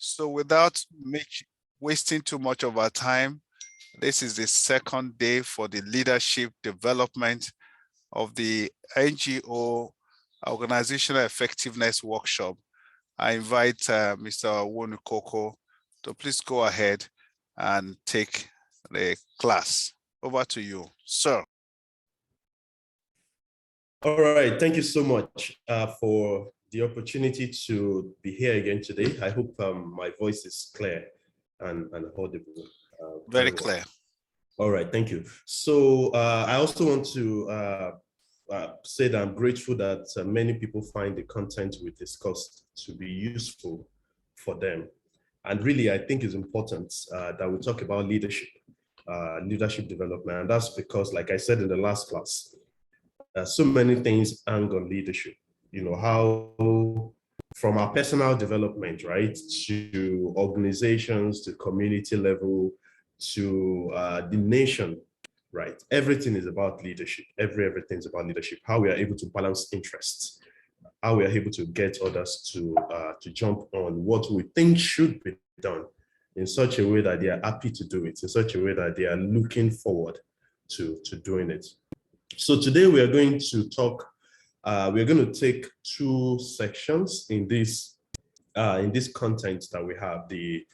So without wasting too much of our time, this is the second day for the leadership development of the NGO Organizational Effectiveness Workshop. I invite Mr. Wonukoko to please go ahead and take the class. Over to you, sir. All right, thank you so much for the opportunity to be here again today. I hope my voice is clear and audible. Very clear. All right, thank you. So I also want to say that I'm grateful that many people find the content we discussed to be useful for them. And really, I think it's important that we talk about leadership development. And that's because, like I said in the last class, so many things hang on leadership. You know, how from our personal development, right, to organizations, to community level, to the nation, right? Everything is about leadership. Everything is about leadership. How we are able to balance interests, how we are able to get others to jump on what we think should be done in such a way that they are happy to do it, in such a way that they are looking forward to doing it. So today we are going to talk, we're going to take two sections in this content that we have, the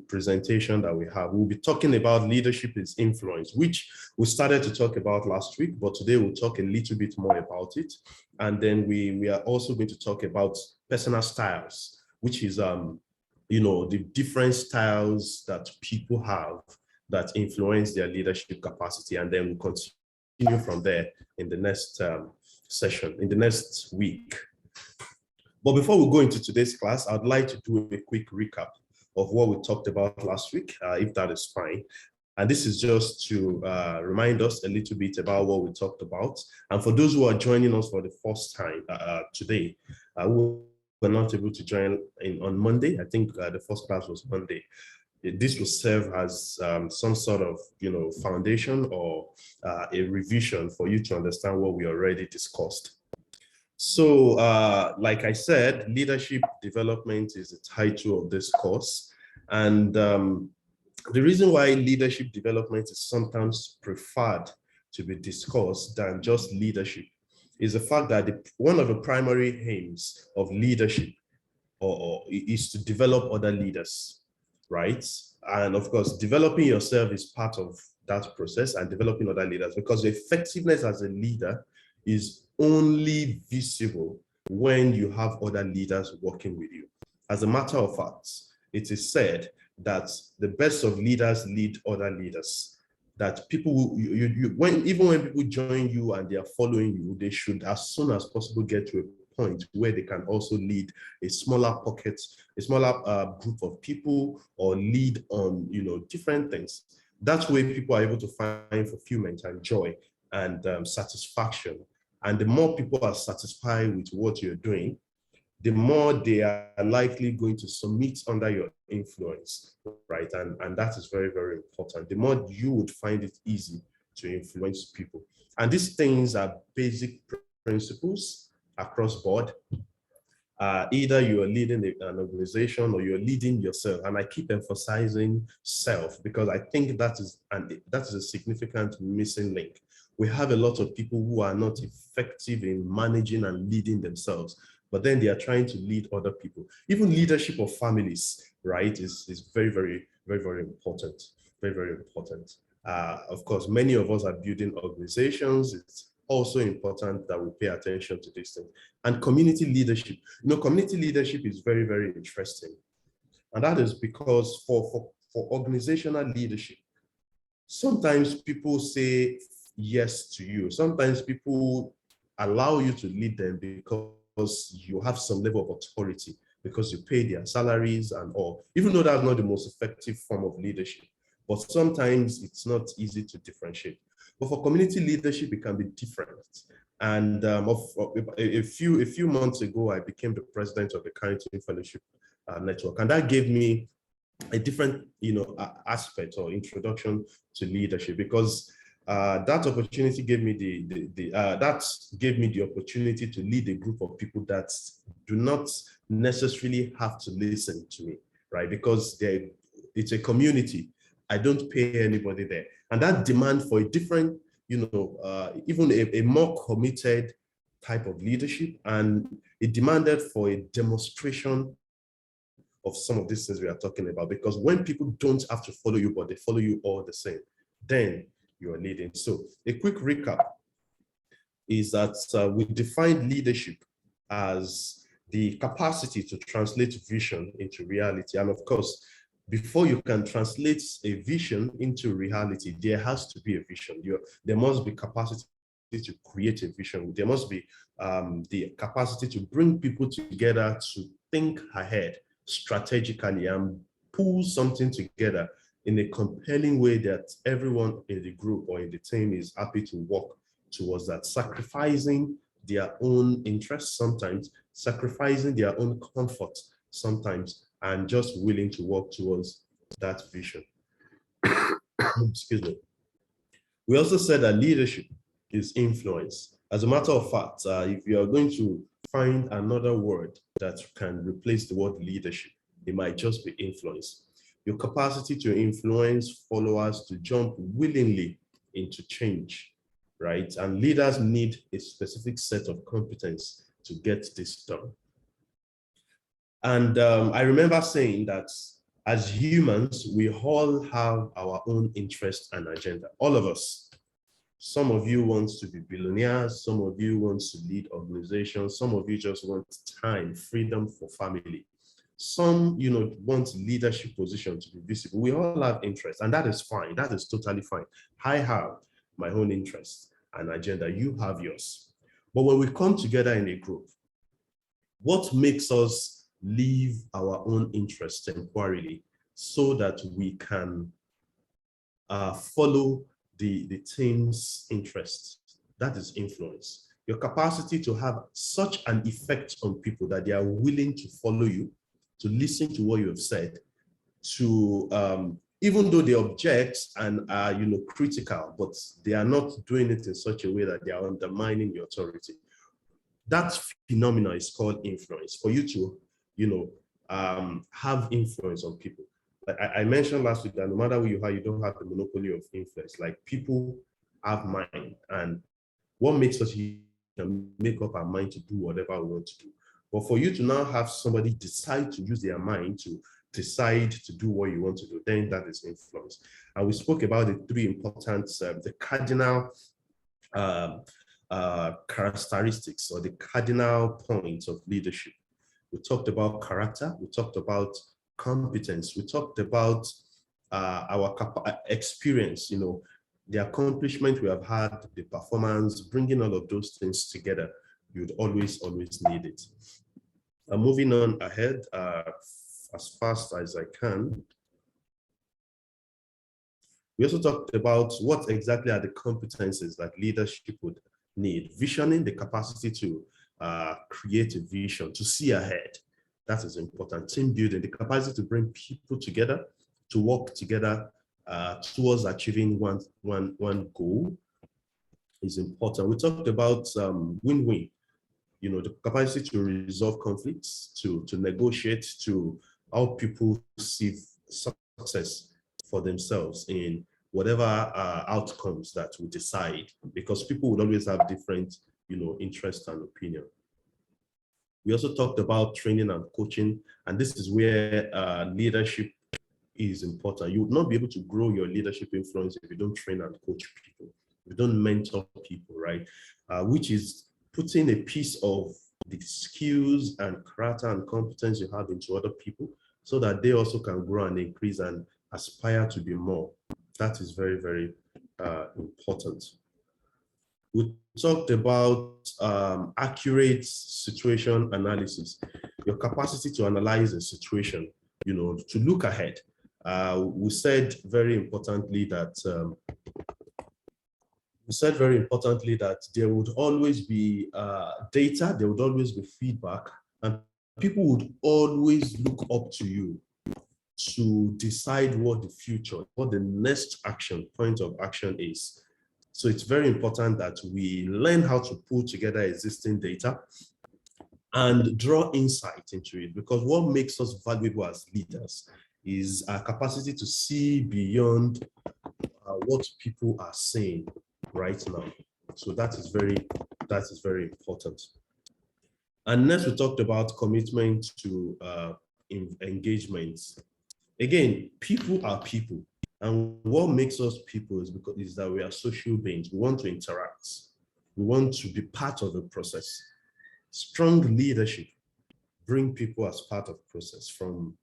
presentation that we have. We'll be talking about leadership is influence, which we started to talk about last week, but today we'll talk a little bit more about it. And then we are also going to talk about personal styles, which is, you know, the different styles that people have that influence their leadership capacity. And then we'll continue from there in the next session, in the next week. But before we go into today's class, I'd like to do a quick recap of what we talked about last week, if that is fine. And this is just to remind us a little bit about what we talked about. And for those who are joining us for the first time today, who were not able to join on Monday, I think the first class was Monday. This will serve as some sort of, you know, foundation or a revision for you to understand what we already discussed. So, like I said, leadership development is the title of this course. And the reason why leadership development is sometimes preferred to be discussed than just leadership is the fact that one of the primary aims of leadership is to develop other leaders, right? And of course, developing yourself is part of that process and developing other leaders, because the effectiveness as a leader is only visible when you have other leaders working with you. As a matter of fact, it is said that the best of leaders lead other leaders. That people, even when people join you and they are following you, they should as soon as possible get to a point where they can also lead a smaller pocket, a smaller group of people, or lead on, you know, different things. That way people are able to find fulfillment and joy and satisfaction. And the more people are satisfied with what you're doing, the more they are likely going to submit under your influence, right? And that is very, very important. The more you would find it easy to influence people. And these things are basic principles across board. Either you are leading an organization or you're leading yourself. And I keep emphasizing self because I think that is a significant missing link. We have a lot of people who are not effective in managing and leading themselves, but then they are trying to lead other people. Even leadership of families, right, is very, very, very, very important. Very, very important. Of course, many of us are building organizations. It's also important that we pay attention to this thing. And community leadership. You know, community leadership is very, very interesting. And that is because for organizational leadership, sometimes people say yes to you. Sometimes people allow you to lead them because you have some level of authority, because you pay their salaries and all, even though that's not the most effective form of leadership. But sometimes it's not easy to differentiate. But for community leadership, it can be different. And a few months ago, I became the president of the Carrington Fellowship Network, and that gave me a different, you know, aspect or introduction to leadership, because that opportunity gave me the opportunity to lead a group of people that do not necessarily have to listen to me, right? Because it's a community. I don't pay anybody there. And that demand for a different, even a more committed type of leadership, and it demanded for a demonstration of some of these things we are talking about. Because when people don't have to follow you, but they follow you all the same, then you are leading. So a quick recap is that we define leadership as the capacity to translate vision into reality. And of course, before you can translate a vision into reality, there has to be a vision. There must be capacity to create a vision. There must be the capacity to bring people together to think ahead strategically and pull something together in a compelling way that everyone in the group or in the team is happy to work towards that, sacrificing their own interests sometimes, sacrificing their own comfort sometimes, and just willing to work towards that vision. Excuse me. We also said that leadership is influence. As a matter of fact, if you are going to find another word that can replace the word leadership, it might just be influence. Your capacity to influence followers to jump willingly into change, right? And leaders need a specific set of competence to get this done. And I remember saying that as humans, we all have our own interest and agenda, all of us. Some of you want to be billionaires, some of you want to lead organizations, some of you just want time, freedom for family. Some, want leadership position to be visible. We all have interests, and that is fine. That is totally fine. I have my own interests and agenda. You have yours. But when we come together in a group, what makes us leave our own interests temporarily so that we can follow the team's interests? That is influence. Your capacity to have such an effect on people that they are willing to follow you, to listen to what you have said, to even though they object and are critical, but they are not doing it in such a way that they are undermining your authority. That phenomena is called influence. For you to have influence on people. Like I mentioned last week that no matter who you are, you don't have the monopoly of influence. Like people have mind, and what makes us make up our mind to do whatever we want to do. But for you to now have somebody decide to use their mind to decide to do what you want to do, then that is influence. And we spoke about the three important, the cardinal characteristics or the cardinal points of leadership. We talked about character, we talked about competence, we talked about our experience, the accomplishment we have had, the performance, bringing all of those things together. You'd always need it. Moving on ahead as fast as I can. We also talked about what exactly are the competencies that leadership would need. Visioning, the capacity to create a vision, to see ahead. That is important. Team building, the capacity to bring people together, to work together towards achieving one goal is important. We talked about win-win, the capacity to resolve conflicts, to negotiate, to help people see success for themselves in whatever outcomes that we decide, because people would always have different, interests and opinion. We also talked about training and coaching, and this is where leadership is important. You would not be able to grow your leadership influence if you don't train and coach people, if you don't mentor people, right? Which is putting a piece of the skills and character and competence you have into other people so that they also can grow and increase and aspire to be more. That is very, very important. We talked about accurate situation analysis, your capacity to analyze a situation, to look ahead. We said very importantly that there would always be data, there would always be feedback, and people would always look up to you to decide what the future, what the next point of action is. So it's very important that we learn how to pull together existing data and draw insight into it, because what makes us valuable as leaders is our capacity to see beyond what people are saying right now. So that is very important. And next, we talked about commitment to engagements. Again, people are people, and what makes us people is that we are social beings. We want to interact. We want to be part of the process. Strong leadership bring people as part of the process, from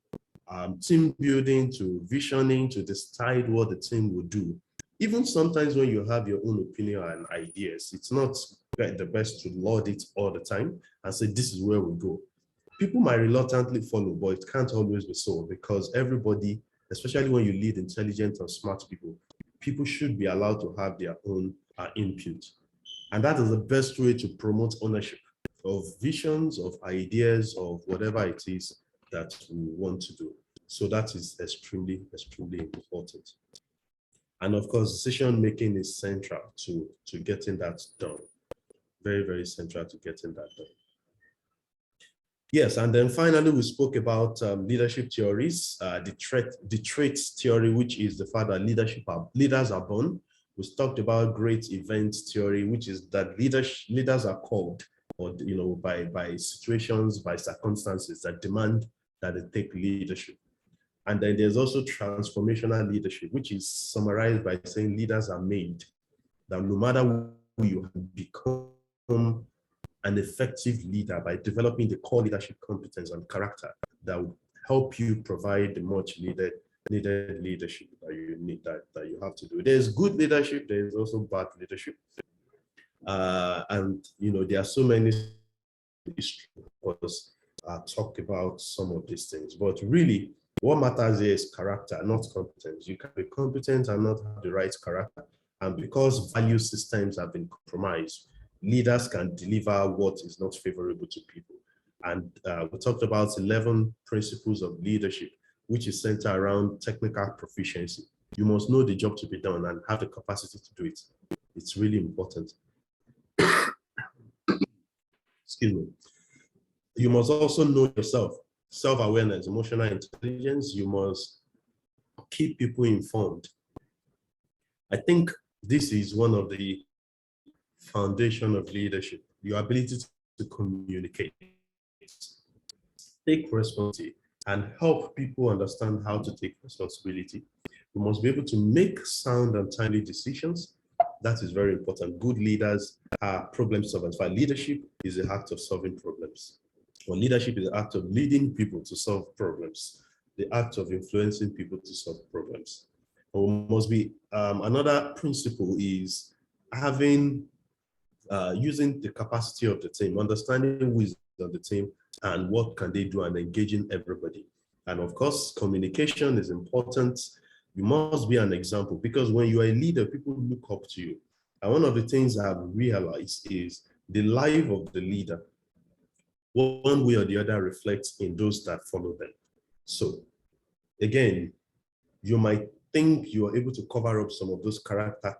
team building to visioning to decide what the team will do. Even sometimes when you have your own opinion and ideas, it's not the best to laud it all the time and say, this is where we go. People might reluctantly follow, but it can't always be so, because everybody, especially when you lead intelligent and smart people, people should be allowed to have their own input. And that is the best way to promote ownership of visions, of ideas, of whatever it is that we want to do. So that is extremely, extremely important. And of course, decision making is central to getting that done. Very, very central to getting that done. Yes, and then finally, we spoke about leadership theories, the traits theory, which is the fact that leaders are born. We talked about great events theory, which is that leaders are called, or by situations, by circumstances that demand that they take leadership. And then there's also transformational leadership, which is summarized by saying leaders are made, that no matter who you have become an effective leader by developing the core leadership competence and character that will help you provide the much needed leadership that you need, that you have to do. There's good leadership, there's also bad leadership. And there are so many talk about some of these things, but really what matters here is character, not competence. You can be competent and not have the right character. And because value systems have been compromised, leaders can deliver what is not favorable to people. And we talked about 11 principles of leadership, which is centered around technical proficiency. You must know the job to be done and have the capacity to do it. It's really important. Excuse me. You must also know yourself, self-awareness, emotional intelligence. You must keep people informed. I think this is one of the foundation of leadership, your ability to communicate, take responsibility, and help people understand how to take responsibility. You must be able to make sound and timely decisions. That is very important. Good leaders are problem solvers. While leadership is the act of solving problems. Or leadership is the act of leading people to solve problems, the act of influencing people to solve problems. Or must be another principle is having using the capacity of the team, understanding who is on the team and what can they do, and engaging everybody. And of course, communication is important. You must be an example, because when you are a leader, people look up to you. And one of the things I've realized is the life of the leader, one way or the other, reflects in those that follow them. So again, you might think you are able to cover up some of those character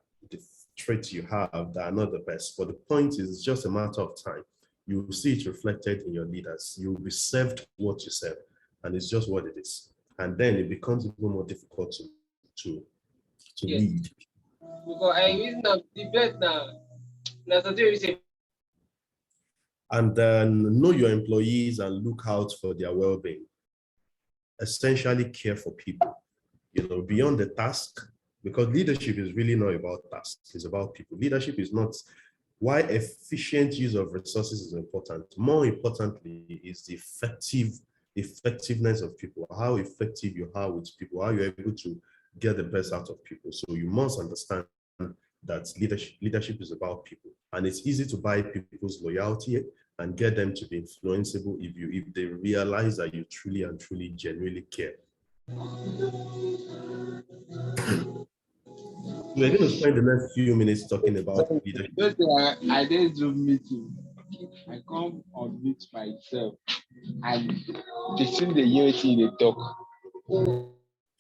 traits you have that are not the best, but the point is, it's just a matter of time. You will see it reflected in your leaders. You will be served what you serve, and it's just what it is. And then it becomes even more difficult to Yes. lead. Because I use now the best now. That's what you say. And then know your employees and look out for their well-being. Essentially care for people, beyond the task, because leadership is really not about tasks, it's about people. Leadership is not why efficient use of resources is important. More importantly is the effectiveness of people, how effective you are with people, how you're able to get the best out of people. So you must understand that leadership is about people, and it's easy to buy people's loyalty and get them to be influenceable if they realize that you truly and truly genuinely care. We're going to spend the next few minutes talking about leadership. I did Zoom meeting. I come on mute myself, and they seem the unity they talk.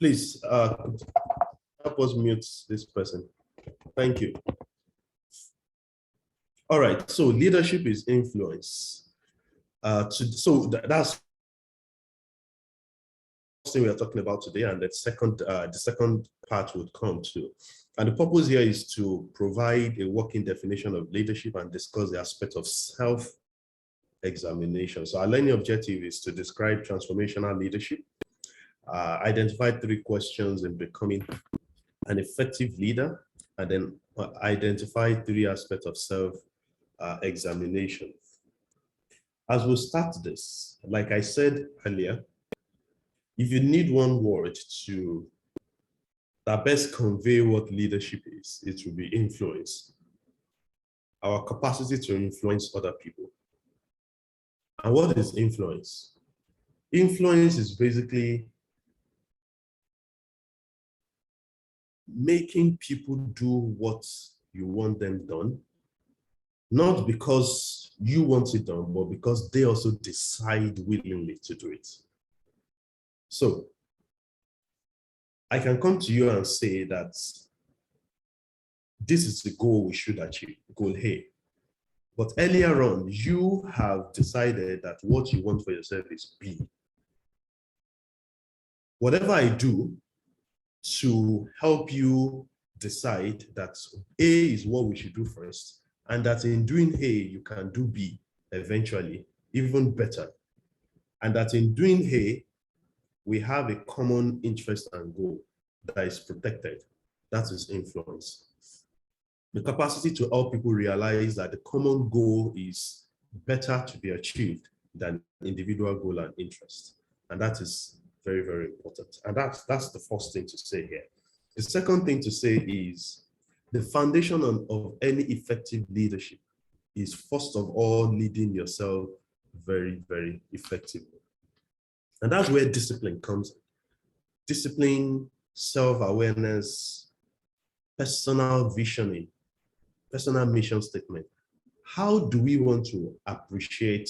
Please help us mute this person. Thank you. All right, so leadership is influence. That's thing we are talking about today, and the second part would come too. And the purpose here is to provide a working definition of leadership and discuss the aspect of self-examination. So our learning objective is to describe transformational leadership, identify 3 questions in becoming an effective leader, and then identify 3 aspects of self-examination. As we start this, like I said earlier, if you need one word that best convey what leadership is, it will be influence. Our capacity to influence other people. And what is influence? Influence is basically making people do what you want them done, not because you want it done, but because they also decide willingly to do it. So I can come to you and say that this is the goal we should achieve, goal A. But earlier on, you have decided that what you want for yourself is B. Whatever I do to help you decide that A is what we should do first, and that in doing A, you can do B eventually, even better. And that in doing A, we have a common interest and goal that is protected. That is influence. The capacity to help people realize that the common goal is better to be achieved than individual goal and interest. And that is very, very important. And that's the first thing to say here. The second thing to say is the foundation of any effective leadership is, first of all, leading yourself very, very effectively. And that's where discipline comes in. Discipline, self-awareness, personal visioning, personal mission statement. How do we want to appreciate,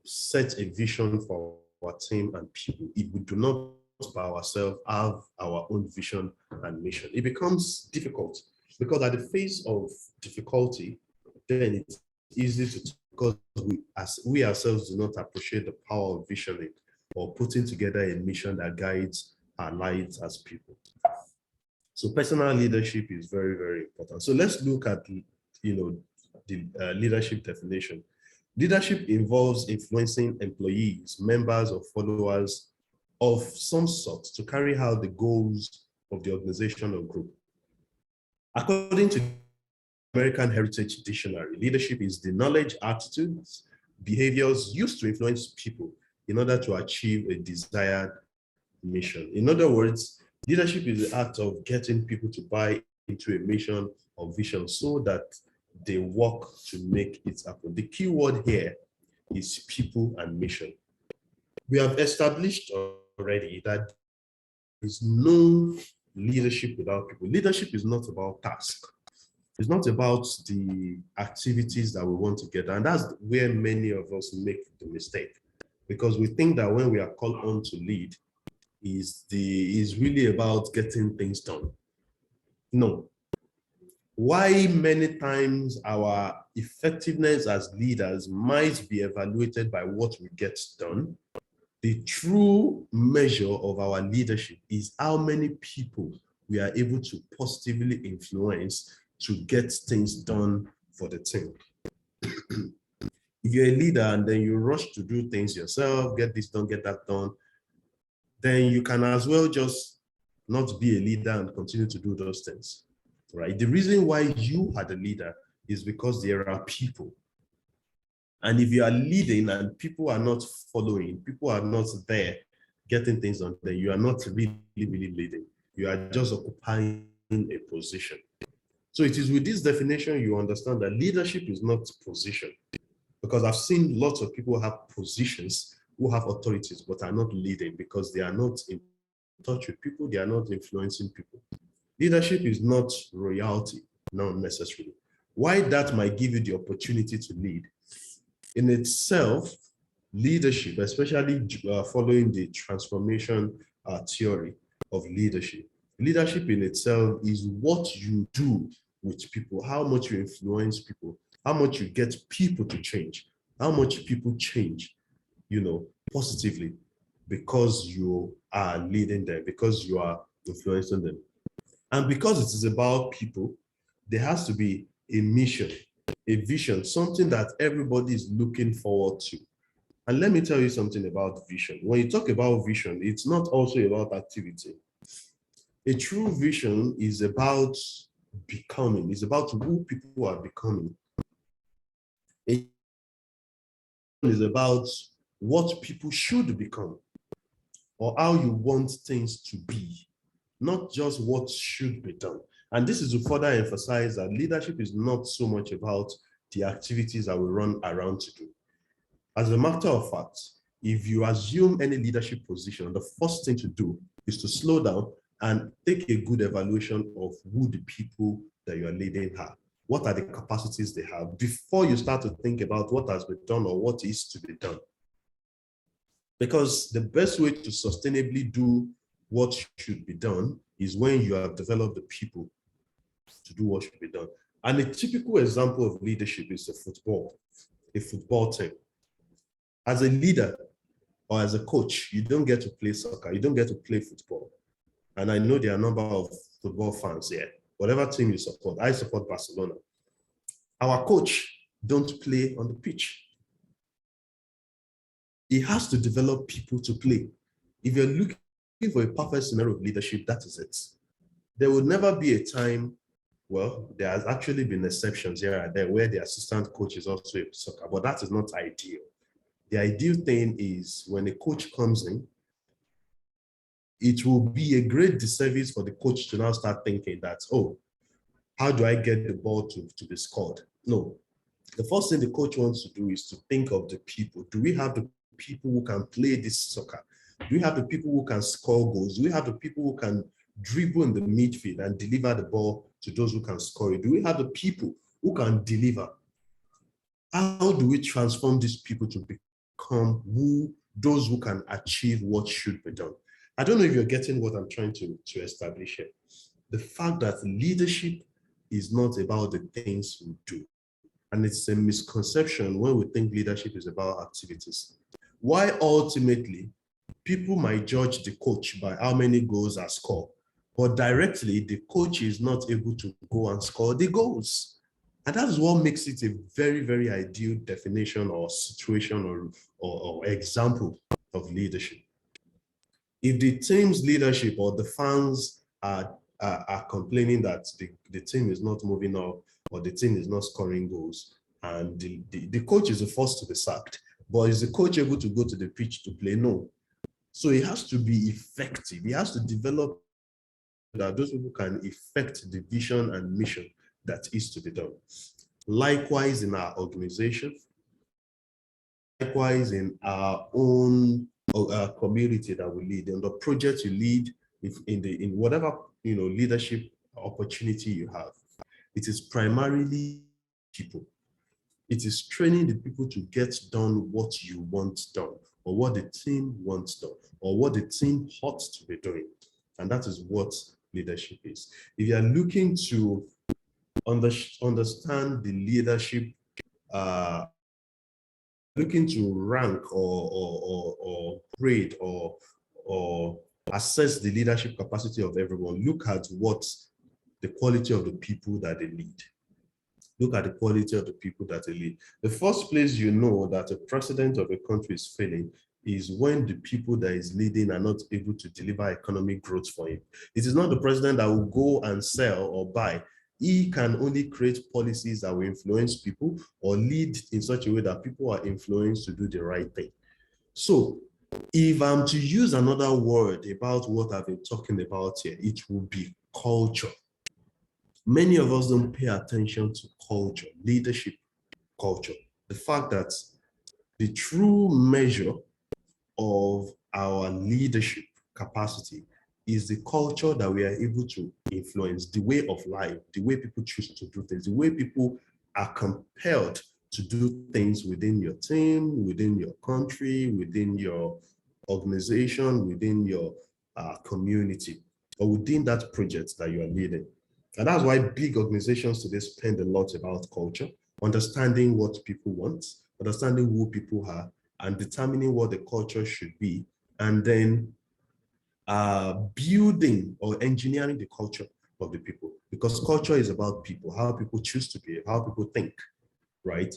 set a vision for our team and people if we do not by ourselves have our own vision and mission? It becomes difficult because at the face of difficulty, then it's easy to, because we ourselves do not appreciate the power of visioning or putting together a mission that guides our lives as people. So personal leadership is very, very important. So let's look at the leadership definition. Leadership involves influencing employees, members, or followers of some sort to carry out the goals of the organization or group. According to American Heritage Dictionary, leadership is the knowledge, attitudes, behaviors used to influence people in order to achieve a desired mission. In other words, leadership is the act of getting people to buy into a mission or vision so that they work to make it happen. The key word here is people and mission. We have established already that there is no leadership without people. Leadership is not about task. It's not about the activities that we want to get. And that's where many of us make the mistake, because we think that when we are called on to lead, is really about getting things done. No. Why many times our effectiveness as leaders might be evaluated by what we get done, the true measure of our leadership is how many people we are able to positively influence to get things done for the team. If you're a leader and then you rush to do things yourself, get this done, get that done, then you can as well just not be a leader and continue to do those things, right? The reason why you are the leader is because there are people. And if you are leading and people are not following, people are not there getting things done, then you are not really leading. You are just occupying a position. So it is with this definition you understand that leadership is not position. Because I've seen lots of people have positions who have authorities but are not leading because they are not in touch with people, they are not influencing people. Leadership is not royalty, not necessarily. Why that might give you the opportunity to lead. In itself, leadership, especially following the transformation theory of leadership, leadership in itself is what you do with people, how much you influence people, how much you get people to change, how much people change, positively because you are leading them, because you are influencing them. And because it is about people, there has to be a mission, a vision, something that everybody is looking forward to. And let me tell you something about vision. When you talk about vision, it's not also about activity. A true vision is about becoming, it's about who people are becoming. It is about what people should become or how you want things to be, not just what should be done. And this is to further emphasize that leadership is not so much about the activities that we run around to do. As a matter of fact, if you assume any leadership position, the first thing to do is to slow down and take a good evaluation of who the people that you are leading are. What are the capacities they have before you start to think about what has been done or what is to be done. Because the best way to sustainably do what should be done is when you have developed the people to do what should be done. And a typical example of leadership is a football team. As a leader or as a coach, you don't get to play soccer, you don't get to play football. And I know there are a number of football fans here. Whatever team you support, I support Barcelona. Our coach don't play on the pitch. He has to develop people to play. If you're looking for a perfect scenario of leadership, that is it. There will never be a time, well, there has actually been exceptions here and there where the assistant coach is also a soccer, but that is not ideal. The ideal thing is when a coach comes in, it will be a great disservice for the coach to now start thinking that, oh, how do I get the ball to be scored? No. The first thing the coach wants to do is to think of the people. Do we have the people who can play this soccer? Do we have the people who can score goals? Do we have the people who can dribble in the midfield and deliver the ball to those who can score it? Do we have the people who can deliver? How do we transform these people to become those who can achieve what should be done? I don't know if you're getting what I'm trying to establish here. The fact that leadership is not about the things we do. And it's a misconception when we think leadership is about activities. Why ultimately, people might judge the coach by how many goals are scored, but directly the coach is not able to go and score the goals. And that's what makes it a very, very ideal definition or situation or example of leadership. If the team's leadership or the fans are complaining that the team is not moving up or the team is not scoring goals, and the coach is the first to be sacked, but is the coach able to go to the pitch to play? No. So it has to be effective. He has to develop that those people can effect the vision and mission that is to be done. Likewise in our organization, likewise in our own community that we lead, in the project you lead, in whatever leadership opportunity you have, it is primarily people. It is training the people to get done what you want done, or what the team wants done, or what the team ought to be doing. And that is what leadership is. If you are looking to understand the leadership, looking to rank or grade or assess the leadership capacity of everyone, look at what the quality of the people that they lead. Look at the quality of the people that they lead. The first place you know that a president of a country is failing is when the people that is leading are not able to deliver economic growth for him. It is not the president that will go and sell or buy. He can only create policies that will influence people or lead in such a way that people are influenced to do the right thing. So if I'm to use another word about what I've been talking about here, it will be culture. Many of us don't pay attention to culture, leadership culture. The fact that the true measure of our leadership capacity is the culture that we are able to influence, the way of life, the way people choose to do things, the way people are compelled to do things within your team, within your country, within your organization, within your community, or within that project that you are leading. And that's why big organizations today spend a lot about culture, understanding what people want, understanding who people are, and determining what the culture should be, and then building or engineering the culture of the people. Because culture is about people, how people choose to be, how people think, right?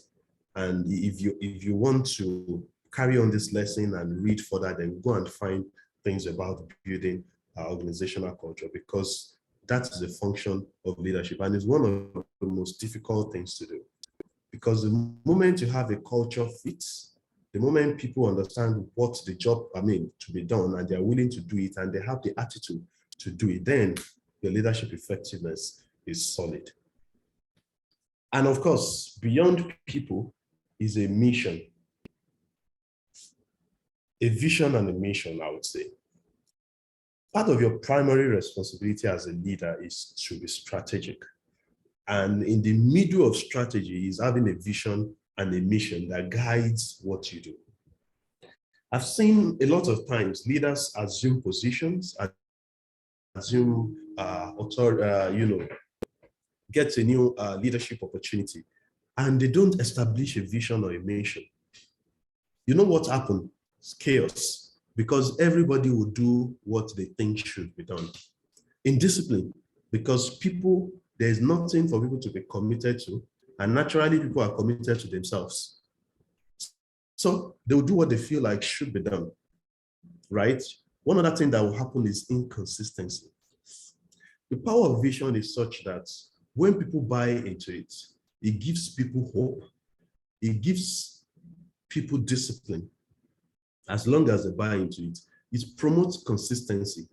And if you want to carry on this lesson and read further, then go and find things about building organizational culture, because that is a function of leadership, and it's one of the most difficult things to do. Because the moment you have a culture fit, the moment people understand what the job, to be done, and they're willing to do it, and they have the attitude to do it, then your leadership effectiveness is solid. And of course, beyond people is a mission, a vision and a mission, I would say. Part of your primary responsibility as a leader is to be strategic. And in the middle of strategy is having a vision and a mission that guides what you do. I've seen a lot of times leaders assume positions, assume get a new leadership opportunity, and they don't establish a vision or a mission. You know what happened? It's chaos, because everybody will do what they think should be done. In discipline, because there's nothing for people to be committed to, and naturally people are committed to themselves. So they will do what they feel like should be done, right? One other thing that will happen is inconsistency. The power of vision is such that when people buy into it, it gives people hope, it gives people discipline. As long as they buy into it, it promotes consistency.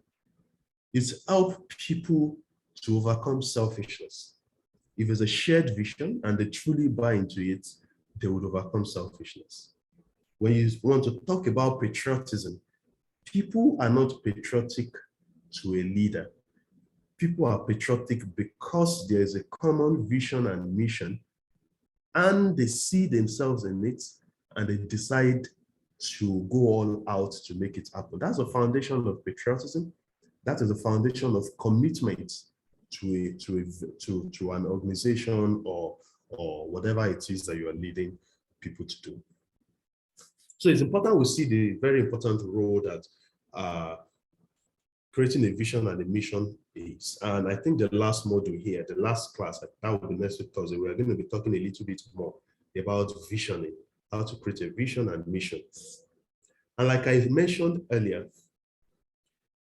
It helps people to overcome selfishness. If there's a shared vision and they truly buy into it, they would overcome selfishness. When you want to talk about patriotism, people are not patriotic to a leader. People are patriotic because there is a common vision and mission, and they see themselves in it, and they decide to go all out to make it happen. That's the foundation of patriotism. That is the foundation of commitment to an organization or whatever it is that you are leading people to do. So it's important we see the very important role that creating a vision and a mission is. And I think the last module here, the last class, that will be next week Thursday, we're going to be talking a little bit more about visioning, how to create a vision and mission. And like I mentioned earlier,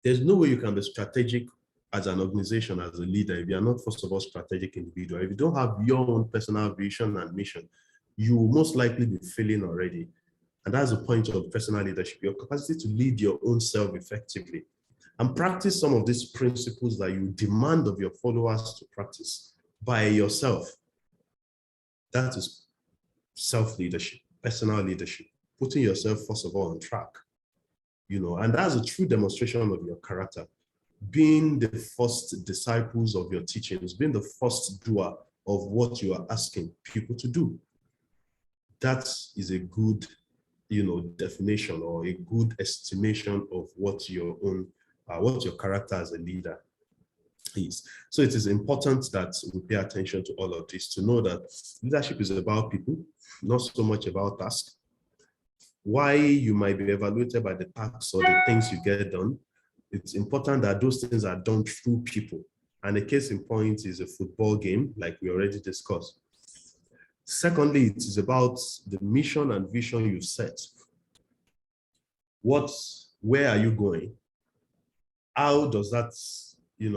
there's no way you can be strategic as an organization, as a leader, if you are not, first of all, strategic individual. If you don't have your own personal vision and mission, you will most likely be failing already. And that's the point of personal leadership, your capacity to lead your own self effectively and practice some of these principles that you demand of your followers to practice by yourself. That is self-leadership, personal leadership, putting yourself, first of all, on track. And that's a true demonstration of your character, being the first disciples of your teachings, being the first doer of what you are asking people to do. That is a good, definition or a good estimation of what your character as a leader is. So it is important that we pay attention to all of this, to know that leadership is about people, not so much about tasks. Why you might be evaluated by the tasks or the things you get done, it's important that those things are done through people. And a case in point is a football game, like we already discussed. Secondly, it is about the mission and vision you set. Where are you going? How does that,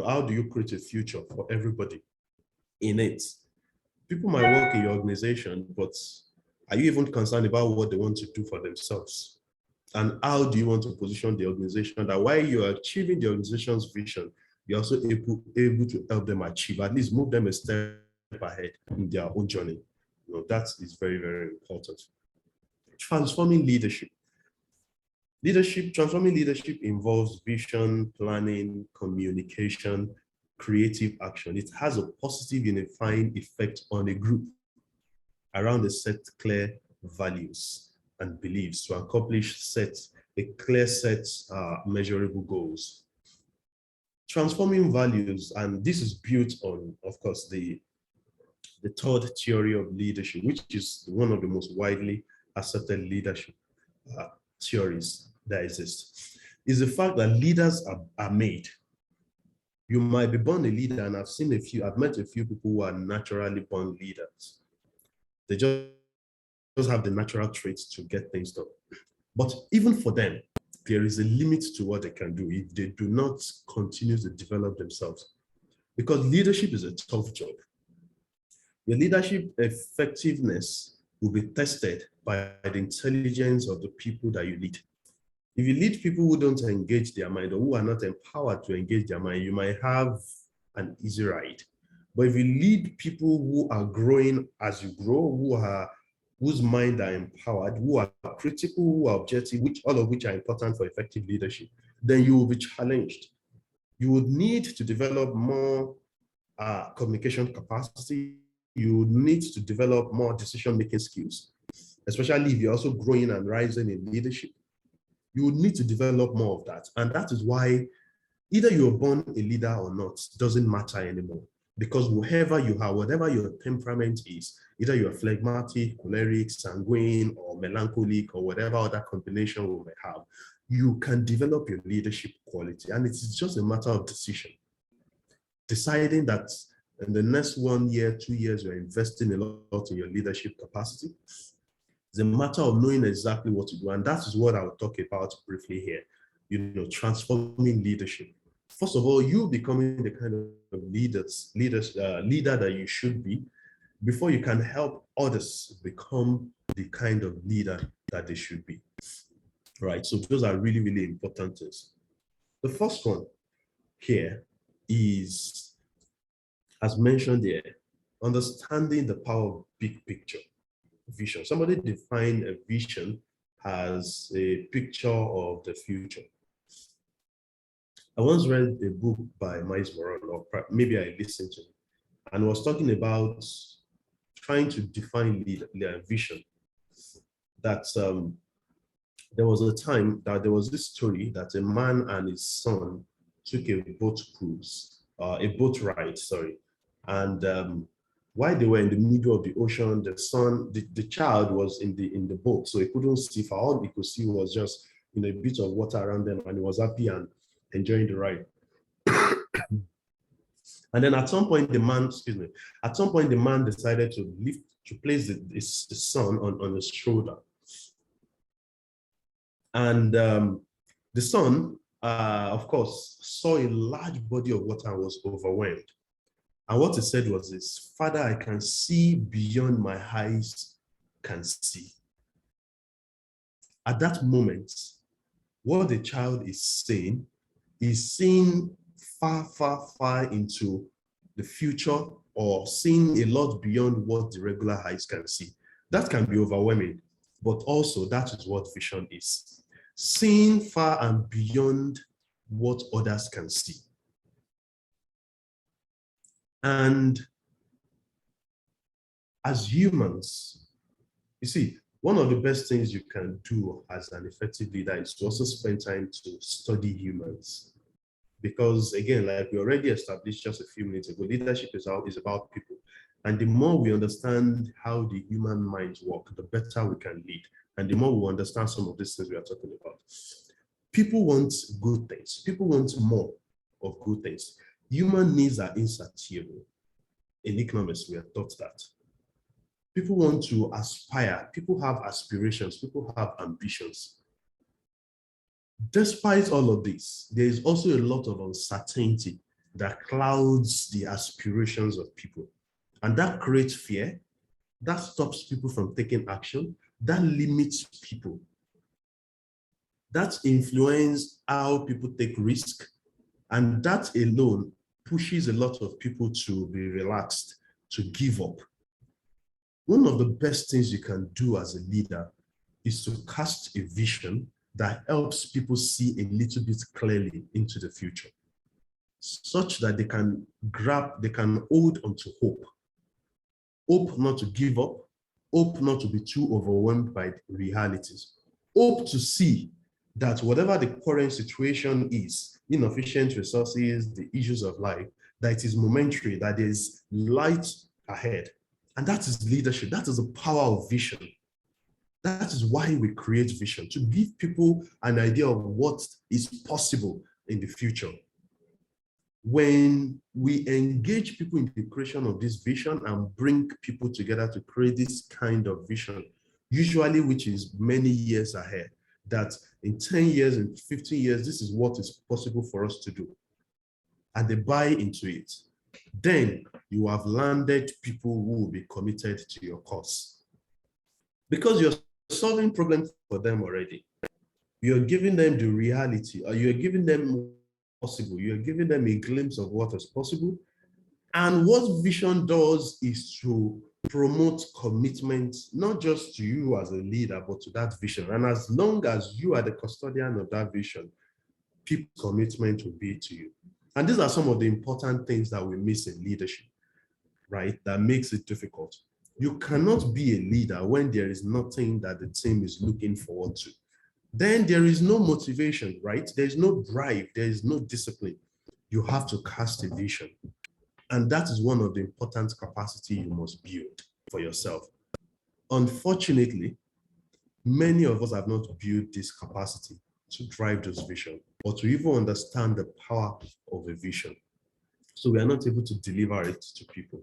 how do you create a future for everybody in it? People might work in your organization, but are you even concerned about what they want to do for themselves? And how do you want to position the organization that while you are achieving the organization's vision, you're also able to help them achieve, at least move them a step ahead in their own journey? That is very, very important. Transforming leadership. Transforming leadership involves vision, planning, communication, creative action. It has a positive unifying effect on a group around a set clear values and beliefs to accomplish a clear set measurable goals. Transforming values, and this is built on, of course, the third theory of leadership, which is one of the most widely accepted leadership theories that exist, is the fact that leaders are made. You might be born a leader, and I've met a few people who are naturally born leaders. They just have the natural traits to get things done. But even for them, there is a limit to what they can do if they do not continue to develop themselves. Because leadership is a tough job. Your leadership effectiveness will be tested by the intelligence of the people that you lead. If you lead people who don't engage their mind or who are not empowered to engage their mind, you might have an easy ride. But if you lead people who are growing as you grow, whose mind are empowered, who are critical, who are objective, all of which are important for effective leadership, then you will be challenged. You would need to develop more communication capacity. You would need to develop more decision-making skills, especially if you're also growing and rising in leadership. You would need to develop more of that. And that is why either you're born a leader or not, doesn't matter anymore. Because whoever you are, whatever your temperament is, either you're phlegmatic, choleric, sanguine, or melancholic, or whatever other combination we may have, you can develop your leadership quality. And it's just a matter of decision. Deciding that in the next 1 year, 2 years, you're investing a lot in your leadership capacity. It's a matter of knowing exactly what to do. And that is what I will talk about briefly here. Transforming leadership. First of all, you becoming the kind of leader that you should be before you can help others become the kind of leader that they should be. Right, so those are really, really important things. The first one here is, as mentioned here, understanding the power of big picture vision. Somebody defined a vision as a picture of the future. I once read a book by Miles Moran, or maybe I listened to it, and was talking about trying to define vision. That there was a time that there was this story that a man and his son took a boat ride, and while they were in the middle of the ocean, the child was in the boat, so he couldn't see. For all he could see was just a bit of water around them, and he was happy and enjoying the ride. And then at some point, the man decided to place the son on his shoulder. And the son, of course, saw a large body of water and was overwhelmed. And what he said was this: "Father, I can see beyond my eyes can see." At that moment, what the child is saying is seeing far, far, far into the future, or seeing a lot beyond what the regular eyes can see. That can be overwhelming, but also that is what vision is. Seeing far and beyond what others can see. And as humans, you see, one of the best things you can do as an effective leader is to also spend time to study humans. Because again, like we already established just a few minutes ago, leadership is about people. And the more we understand how the human minds work, the better we can lead. And the more we understand some of these things we are talking about. People want good things. People want more of good things. Human needs are insatiable. In economics, we are taught that. People want to aspire. People have aspirations. People have ambitions. Despite all of this, there is also a lot of uncertainty that clouds the aspirations of people. And that creates fear. That stops people from taking action. That limits people. That influences how people take risk. And that alone pushes a lot of people to be relaxed, to give up. One of the best things you can do as a leader is to cast a vision that helps people see a little bit clearly into the future, such that they can hold onto hope. Hope not to give up, hope not to be too overwhelmed by realities, hope to see that whatever the current situation is, inefficient resources, the issues of life, that it is momentary, that there is light ahead. And that is leadership. That is the power of vision. That is why we create vision, to give people an idea of what is possible in the future. When we engage people in the creation of this vision and bring people together to create this kind of vision, usually which is many years ahead, that in 10 years, in 15 years, this is what is possible for us to do, and they buy into it, then you have landed people who will be committed to your cause. Because you're solving problems for them already. You're giving them the reality, or you're giving them possible. You're giving them a glimpse of what is possible. And what vision does is to promote commitment, not just to you as a leader, but to that vision. And as long as you are the custodian of that vision, people's commitment will be to you. And these are some of the important things that we miss in leadership, right? That makes it difficult. You cannot be a leader when there is nothing that the team is looking forward to. Then there is no motivation, right? There's no drive, there is no discipline. You have to cast a vision. And that is one of the important capacity you must build for yourself. Unfortunately, many of us have not built this capacity to drive this vision or to even understand the power of a vision. So we are not able to deliver it to people.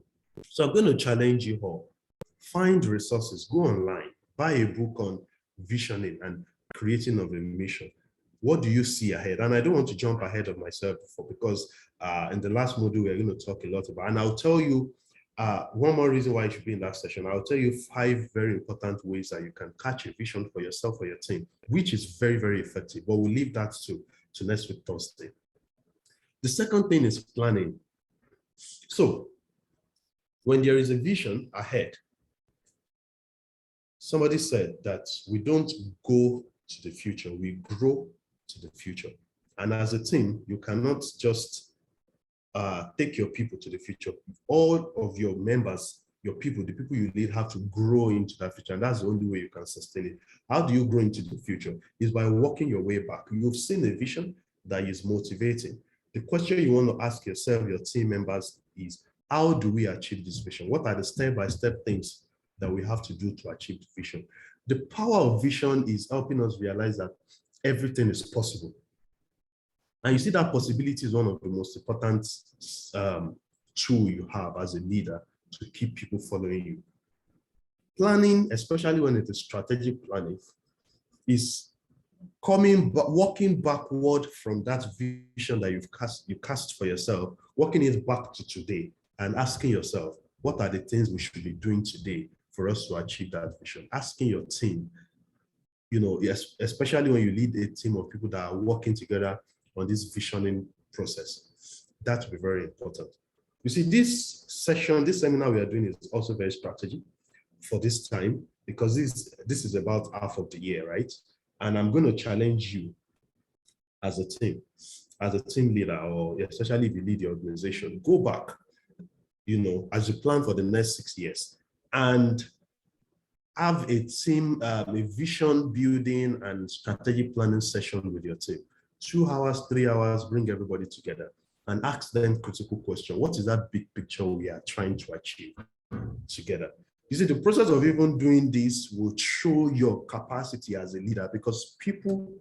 So I'm going to challenge you all. Find resources, go online, buy a book on visioning and creating of a mission. What do you see ahead? And I don't want to jump ahead of myself because in the last module, we're going to talk a lot about, and I'll tell you one more reason why you should be in that session. I'll tell you 5 very important ways that you can catch a vision for yourself or your team, which is very, very effective, but we'll leave that to next week, Thursday. The second thing is planning. So when there is a vision ahead, somebody said that we don't go to the future, we grow to the future. And as a team, you cannot just take your people to the future. All of your members, your people, the people you lead have to grow into that future. And that's the only way you can sustain it. How do you grow into the future? Is by walking your way back. You've seen a vision that is motivating. The question you want to ask yourself, your team members, is how do we achieve this vision? What are the step-by-step things that we have to do to achieve the vision? The power of vision is helping us realize that everything is possible. And you see that possibility is one of the most important tool you have as a leader to keep people following you. Planning, especially when it is strategic planning, is walking backward from that vision that you cast for yourself, walking it back to today and asking yourself, what are the things we should be doing today for us to achieve that vision? Asking your team, you know, especially when you lead a team of people that are working together on this visioning process, that will be very important. You see, this seminar we are doing is also very strategic for this time, because this is about half of the year, right? And I'm going to challenge you as a team leader, or especially if you lead the organization, go back, you know, as you plan for the next 6 years, and have a team, a vision building and strategic planning session with your team. 2 hours, 3 hours, bring everybody together and ask them critical question. What is that big picture we are trying to achieve together? You see, the process of even doing this will show your capacity as a leader, because people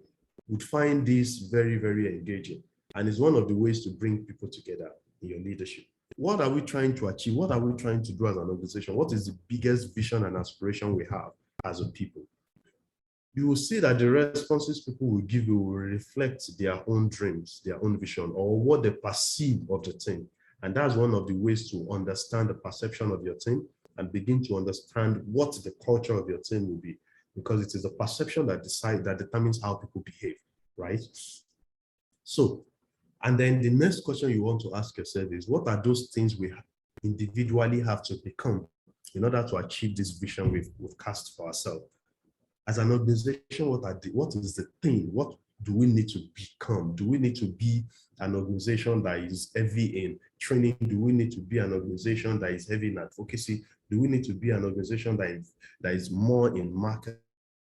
would find this very, very engaging. And it's one of the ways to bring people together in your leadership. What are we trying to achieve? What are we trying to do as an organization? What is the biggest vision and aspiration we have as a people? You will see that the responses people will give you will reflect their own dreams, their own vision, or what they perceive of the team. And that's one of the ways to understand the perception of your team and begin to understand what the culture of your team will be, because it is the perception that determines how people behave, right? So, and then the next question you want to ask yourself is, what are those things we individually have to become in order to achieve this vision we've cast for ourselves? As an organization, what is the thing? What do we need to become? Do we need to be an organization that is heavy in training? Do we need to be an organization that is heavy in advocacy? Do we need to be an organization that is more in marketing,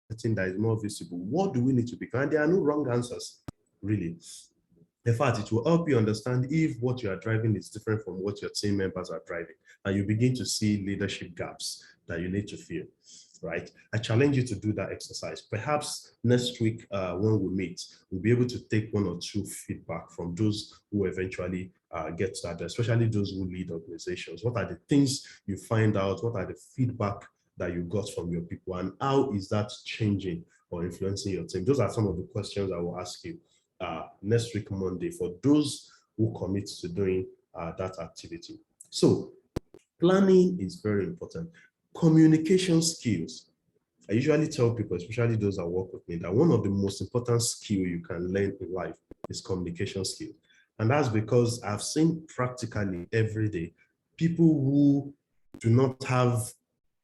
that is more visible? What do we need to become? And there are no wrong answers, really. In fact, it will help you understand if what you are driving is different from what your team members are driving, and you begin to see leadership gaps that you need to fill. right? I challenge you to do that exercise. Perhaps next week when we meet, we'll be able to take 1 or 2 feedback from those who eventually get started, especially those who lead organizations. What are the things you find out? What are the feedback that you got from your people, and how is that changing or influencing your team? Those are some of the questions I will ask you next week, Monday, for those who commit to doing that activity. So planning is very important. Communication skills. I usually tell people, especially those that work with me, that one of the most important skills you can learn in life is communication skills. And that's because I've seen practically every day people who do not have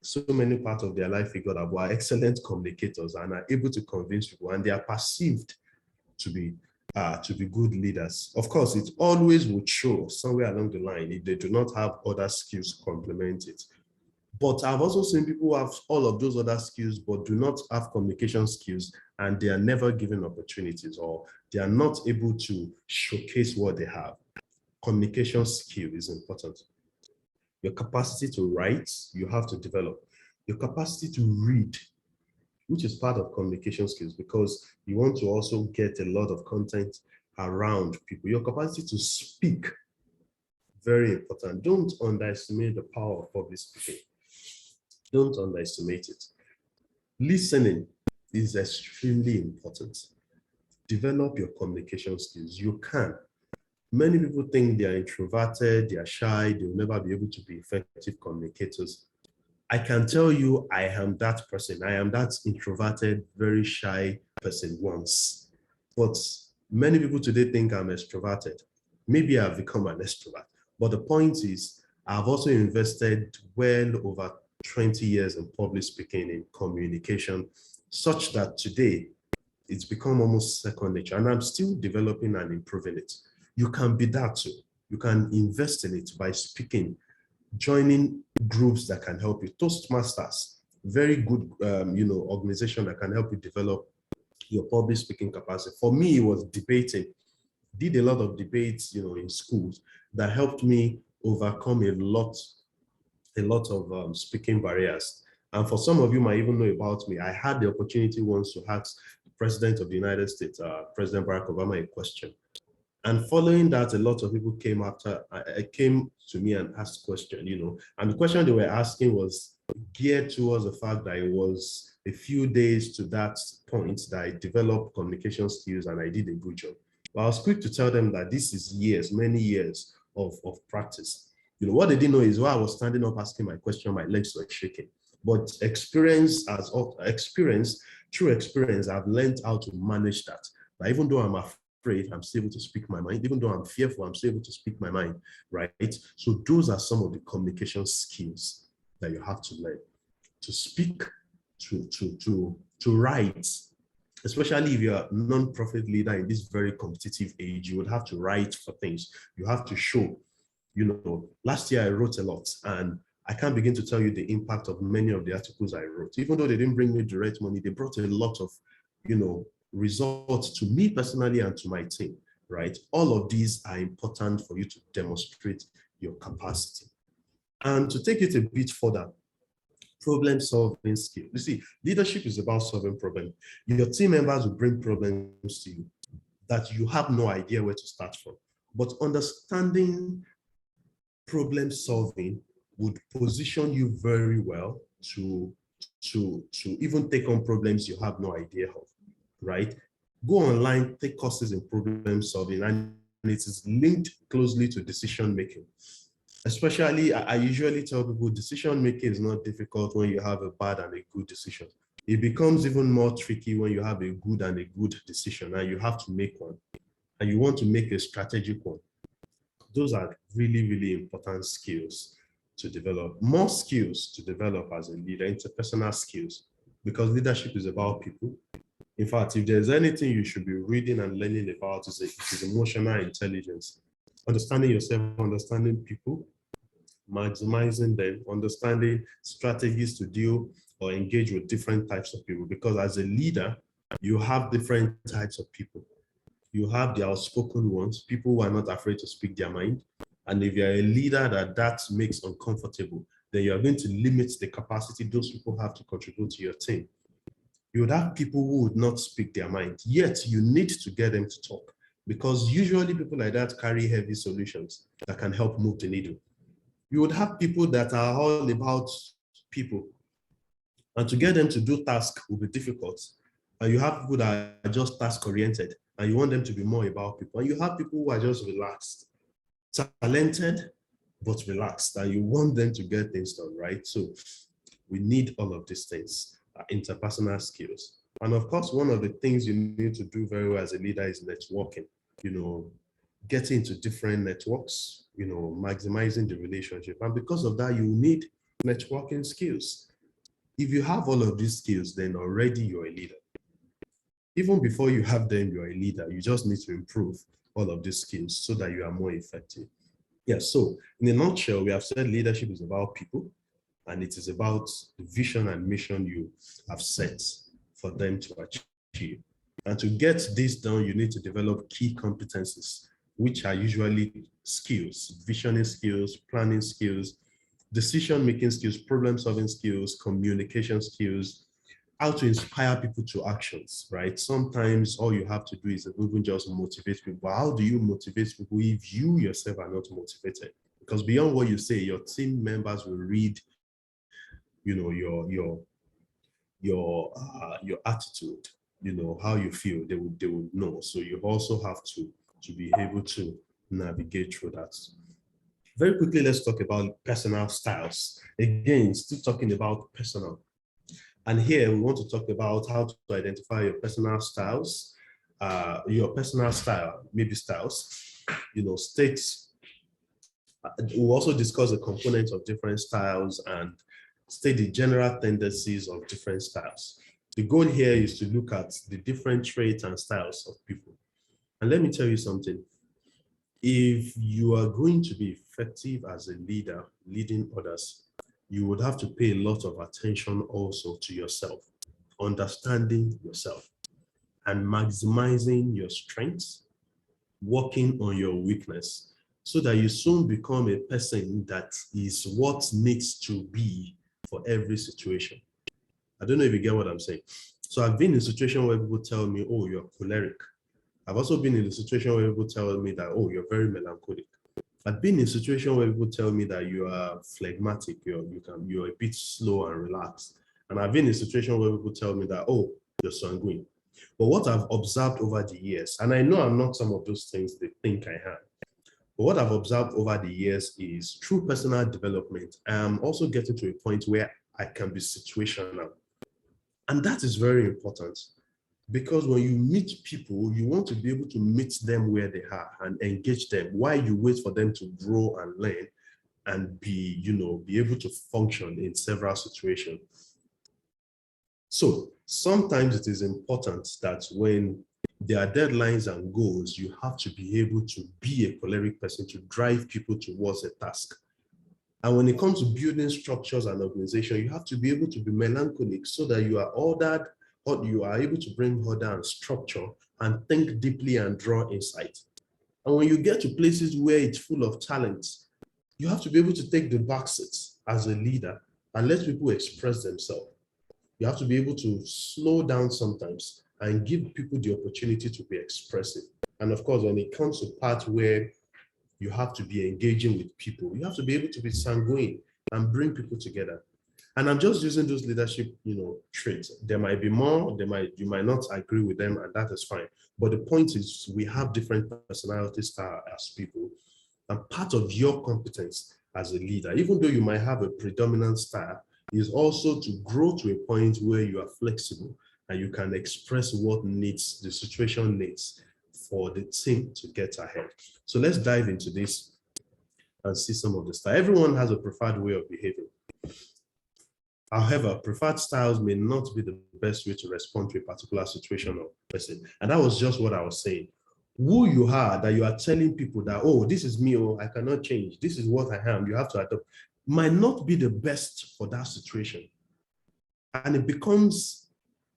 so many parts of their life figured out, but are excellent communicators and are able to convince people, and they are perceived to be good leaders. Of course, it always would show somewhere along the line if they do not have other skills to complement it. But I've also seen people who have all of those other skills, but do not have communication skills, and they are never given opportunities, or they are not able to showcase what they have. Communication skill is important. Your capacity to write, you have to develop. Your capacity to read, which is part of communication skills, because you want to also get a lot of content around people. Your capacity to speak, very important. Don't underestimate the power of public speaking. Don't underestimate it. Listening is extremely important. Develop your communication skills. You can. Many people think they are introverted, they are shy, they will never be able to be effective communicators. I can tell you, I am that person. I am that introverted, very shy person once. But many people today think I'm extroverted. Maybe I've become an extrovert. But the point is, I've also invested well over 20 years in public speaking, in communication, such that today it's become almost second nature, and I'm still developing and improving it. You can be that too. You can invest in it by speaking, joining groups that can help you. Toastmasters, very good organization that can help you develop your public speaking capacity. For me, it was debating. Did a lot of debates, in schools that helped me overcome a lot of speaking barriers. And for some of you might even know about me, I had the opportunity once to ask the President of the United States, President Barack Obama, a question. And following that, a lot of people came to me and asked questions, and the question they were asking was geared towards the fact that it was a few days to that point that I developed communication skills and I did a good job. But I was quick to tell them that this is years, many years of practice. What they didn't know is while I was standing up asking my question, my legs were shaking. But through experience, I've learned how to manage that. But even though I'm afraid, I'm still able to speak my mind. Even though I'm fearful, I'm still able to speak my mind, right? So those are some of the communication skills that you have to learn. To speak, to write, especially if you're a non-profit leader in this very competitive age, you would have to write for things. You have to show. Last year I wrote a lot, and I can't begin to tell you the impact of many of the articles I wrote. Even though they didn't bring me direct money, they brought a lot of, results to me personally and to my team, right? All of these are important for you to demonstrate your capacity. And to take it a bit further, problem-solving skill. You see, leadership is about solving problems. Your team members will bring problems to you that you have no idea where to start from. But understanding problem solving would position you very well to even take on problems you have no idea of, right? Go online, take courses in problem solving, and it is linked closely to decision making. Especially, I usually tell people decision making is not difficult when you have a bad and a good decision. It becomes even more tricky when you have a good and a good decision and you have to make one, and you want to make a strategic one. Those are really, really important skills to develop. More skills to develop as a leader, interpersonal skills, because leadership is about people. In fact, if there's anything you should be reading and learning about, it is emotional intelligence. Understanding yourself, understanding people, maximizing them, understanding strategies to deal or engage with different types of people. Because as a leader, you have different types of people. You have the outspoken ones, people who are not afraid to speak their mind. And if you're a leader that makes uncomfortable, then you are going to limit the capacity those people have to contribute to your team. You would have people who would not speak their mind, yet you need to get them to talk, because usually people like that carry heavy solutions that can help move the needle. You would have people that are all about people, and to get them to do tasks will be difficult. And you have people that are just task oriented, and you want them to be more about people. And you have people who are just relaxed, talented, but relaxed, and you want them to get things done, right? So we need all of these things, interpersonal skills. And of course, one of the things you need to do very well as a leader is networking, getting into different networks, maximizing the relationship. And because of that, you need networking skills. If you have all of these skills, then already you're a leader. Even before you have them, you're a leader. You just need to improve all of these skills so that you are more effective. Yeah, so in a nutshell, we have said leadership is about people, and it is about the vision and mission you have set for them to achieve. And to get this done, you need to develop key competencies, which are usually skills, visioning skills, planning skills, decision-making skills, problem-solving skills, communication skills, how to inspire people to actions, right? Sometimes all you have to do is even just motivate people. How do you motivate people if you yourself are not motivated? Because beyond what you say, your team members will read, your attitude, how you feel. They would know. So you also have to be able to navigate through that. Very quickly, let's talk about personal styles. Again, still talking about personal. And here we want to talk about how to identify your personal styles, your personal style, maybe styles, states. We'll also discuss the components of different styles and state the general tendencies of different styles. The goal here is to look at the different traits and styles of people. And let me tell you something. If you are going to be effective as a leader, leading others, you would have to pay a lot of attention also to yourself, understanding yourself, and maximizing your strengths, working on your weakness, so that you soon become a person that is what needs to be for every situation. I don't know if you get what I'm saying. So I've been in a situation where people tell me, oh, you're choleric. I've also been in a situation where people tell me that, oh, you're very melancholic. I've been in a situation where people tell me that you are phlegmatic, you're a bit slow and relaxed. And I've been in a situation where people tell me that, oh, you're sanguine. But what I've observed over the years, and I know I'm not some of those things they think I am, but what I've observed over the years is through personal development, I'm also getting to a point where I can be situational. And that is very important. Because when you meet people, you want to be able to meet them where they are and engage them while you wait for them to grow and learn and be able to function in several situations. So sometimes it is important that when there are deadlines and goals, you have to be able to be a choleric person to drive people towards a task. And when it comes to building structures and organization, you have to be able to be melancholic so that you are ordered, or you are able to bring order and structure and think deeply and draw insight. And when you get to places where it's full of talents, you have to be able to take the back seats as a leader and let people express themselves. You have to be able to slow down sometimes and give people the opportunity to be expressive. And of course, when it comes to part where you have to be engaging with people, you have to be able to be sanguine and bring people together. And I'm just using those leadership, traits. There might be more, you might not agree with them, and that is fine. But the point is, we have different personality styles as people. And part of your competence as a leader, even though you might have a predominant style, is also to grow to a point where you are flexible and you can express what the situation needs for the team to get ahead. So let's dive into this and see some of the style. Everyone has a preferred way of behaving. However, preferred styles may not be the best way to respond to a particular situation or person. And that was just what I was saying. Who you are, that you are telling people that, oh, this is me, oh, I cannot change. This is what I am. You have to adopt, might not be the best for that situation. And it becomes,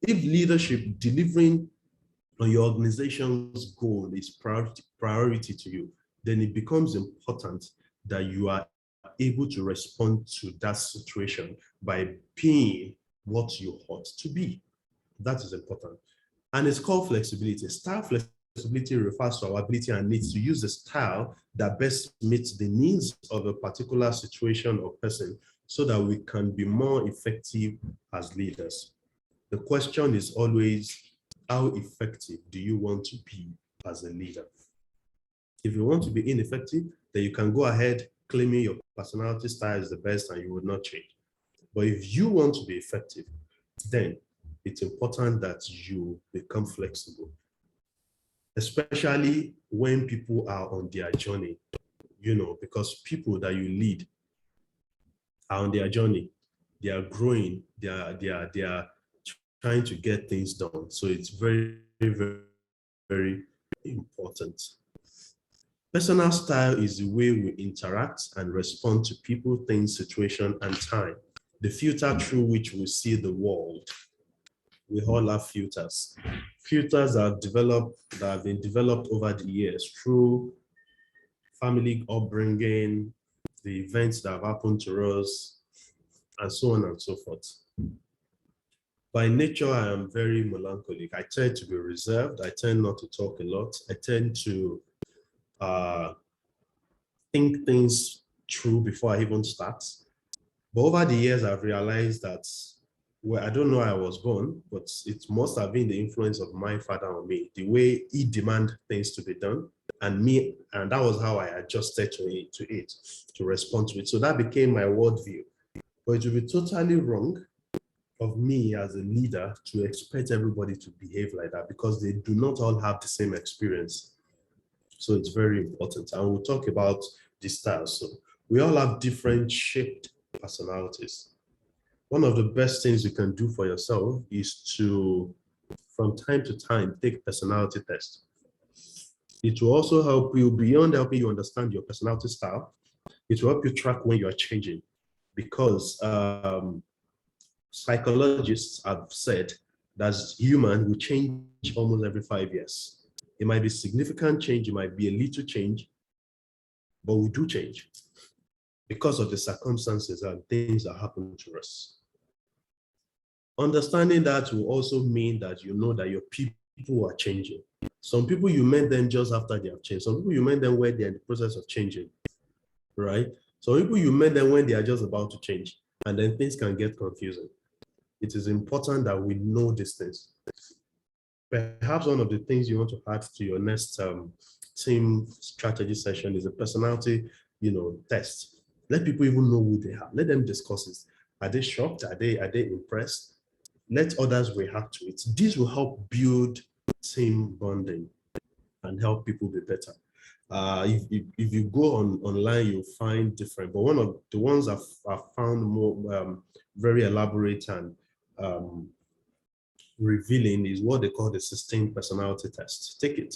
if leadership delivering on your organization's goal is priority to you, then it becomes important that you are able to respond to that situation by being what you ought to be. That is important. And it's called flexibility. Style flexibility refers to our ability and needs to use a style that best meets the needs of a particular situation or person so that we can be more effective as leaders. The question is always, how effective do you want to be as a leader? If you want to be ineffective, then you can go ahead claiming your personality style is the best and you would not change. But if you want to be effective, then it's important that you become flexible, especially when people are on their journey, because people that you lead are on their journey. They are growing, they are trying to get things done. So it's very, very, very important. Personal style is the way we interact and respond to people, things, situation, and time. The filter through which we see the world. We all have filters. Filters that have been developed over the years through family upbringing, the events that have happened to us, and so on and so forth. By nature, I am very melancholic. I tend to be reserved. I tend not to talk a lot. I tend to think things through before I even start. But over the years, I've realized that, well, I don't know how I was born, but it must have been the influence of my father on me, the way he demanded things to be done, and that was how I adjusted to it, to respond to it. So that became my worldview. But it would be totally wrong of me as a leader to expect everybody to behave like that because they do not all have the same experience. So it's very important. And we'll talk about the styles. So we all have different shaped personalities. One of the best things you can do for yourself is to, from time to time, take personality test. It will also help you, beyond helping you understand your personality style, it will help you track when you are changing. Because psychologists have said that human will change almost every 5 years. It might be significant change, it might be a little change, but we do change because of the circumstances and things that happen to us. Understanding that will also mean that you know that your people are changing. Some people you met them just after they have changed. Some people you met them when they're in the process of changing, right? Some people you met them when they are just about to change, and then things can get confusing. It is important that we know these things. Perhaps one of the things you want to add to your next team strategy session is a personality, test. Let people even know who they are. Let them discuss it. Are they shocked? Are they impressed? Let others react to it. This will help build team bonding and help people be better. If you go online, you'll find different, but one of the ones I've found more very elaborate and revealing is what they call the sustained personality test. Take it.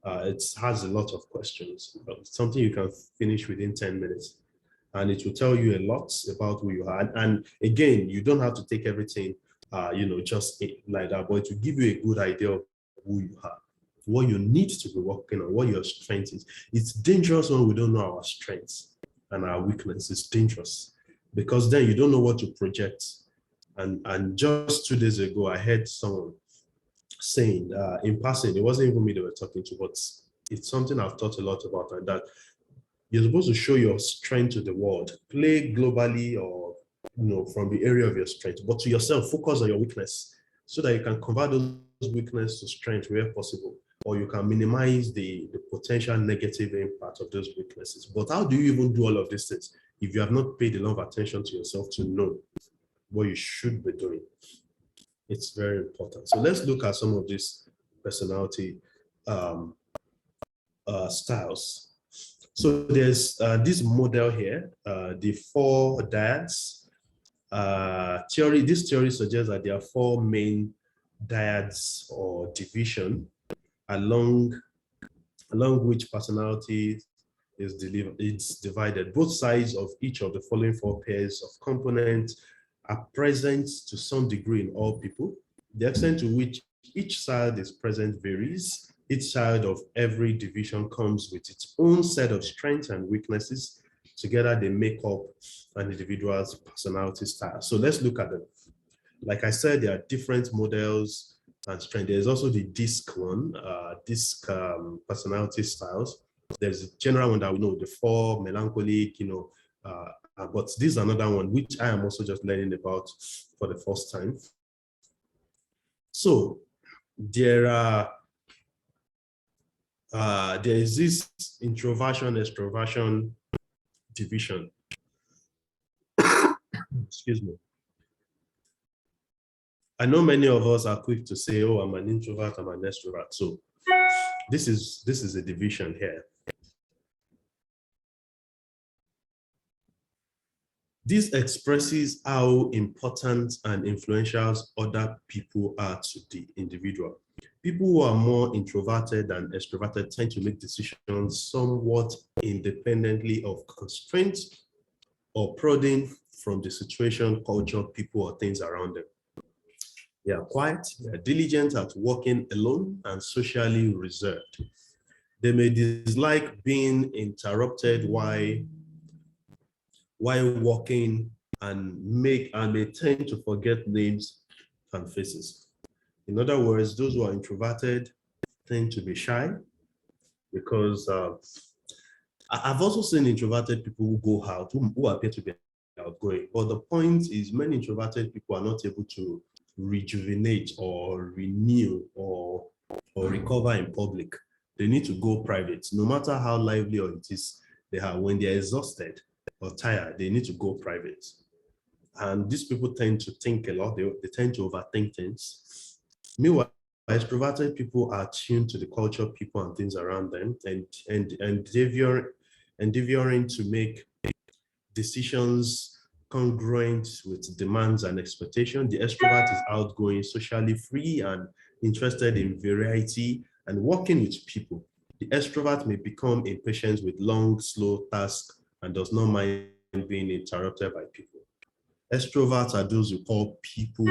It has a lot of questions. Something you can finish within 10 minutes. And it will tell you a lot about who you are. And again, you don't have to take everything, just like that, but it will give you a good idea of who you are, what you need to be working on, what your strength is. It's dangerous when we don't know our strengths and our weaknesses. It's dangerous because then you don't know what to project. And just 2 days ago, I heard someone saying in passing, it wasn't even me they were talking to, but it's something I've thought a lot about, and that you're supposed to show your strength to the world, play globally or from the area of your strength, but to yourself, focus on your weakness so that you can convert those weaknesses to strength where possible, or you can minimize the potential negative impact of those weaknesses. But how do you even do all of these things if you have not paid enough attention to yourself to know what you should be doing? It's very important. So let's look at some of these personality styles. So there's this model here, the 4 dyads. This theory suggests that there are 4 main dyads or division along which personality it's divided. Both sides of each of the following 4 pairs of components are present to some degree in all people. The extent to which each side is present varies. Each side of every division comes with its own set of strengths and weaknesses. Together, they make up an individual's personality style. So let's look at them. Like I said, there are different models and strengths. There's also the DISC one, DISC personality styles. There's a general one that we know, the 4, melancholic, but this is another one which I am also just learning about for the first time. So there is this introversion, extroversion division. Excuse me. I know many of us are quick to say, oh, I'm an introvert, I'm an extrovert. So this is a division here. This expresses how important and influential other people are to the individual. People who are more introverted than extroverted tend to make decisions somewhat independently of constraints or prodding from the situation, culture, people, or things around them. They are quiet, they are diligent at working alone and socially reserved. They may dislike being interrupted while walking and may tend to forget names and faces. In other words, those who are introverted tend to be shy because I've also seen introverted people who go out, who appear to be outgoing. But the point is many introverted people are not able to rejuvenate or renew or recover in public. They need to go private. No matter how lively or it is they are, when they're exhausted or tired, they need to go private. And these people tend to think a lot. They tend to overthink things. Meanwhile, extroverted people are tuned to the culture, people, and things around them, and endeavoring to make decisions congruent with demands and expectations. The extrovert is outgoing, socially free, and interested in variety and working with people. The extrovert may become impatient with long, slow tasks and does not mind being interrupted by people. Extroverts are those who call people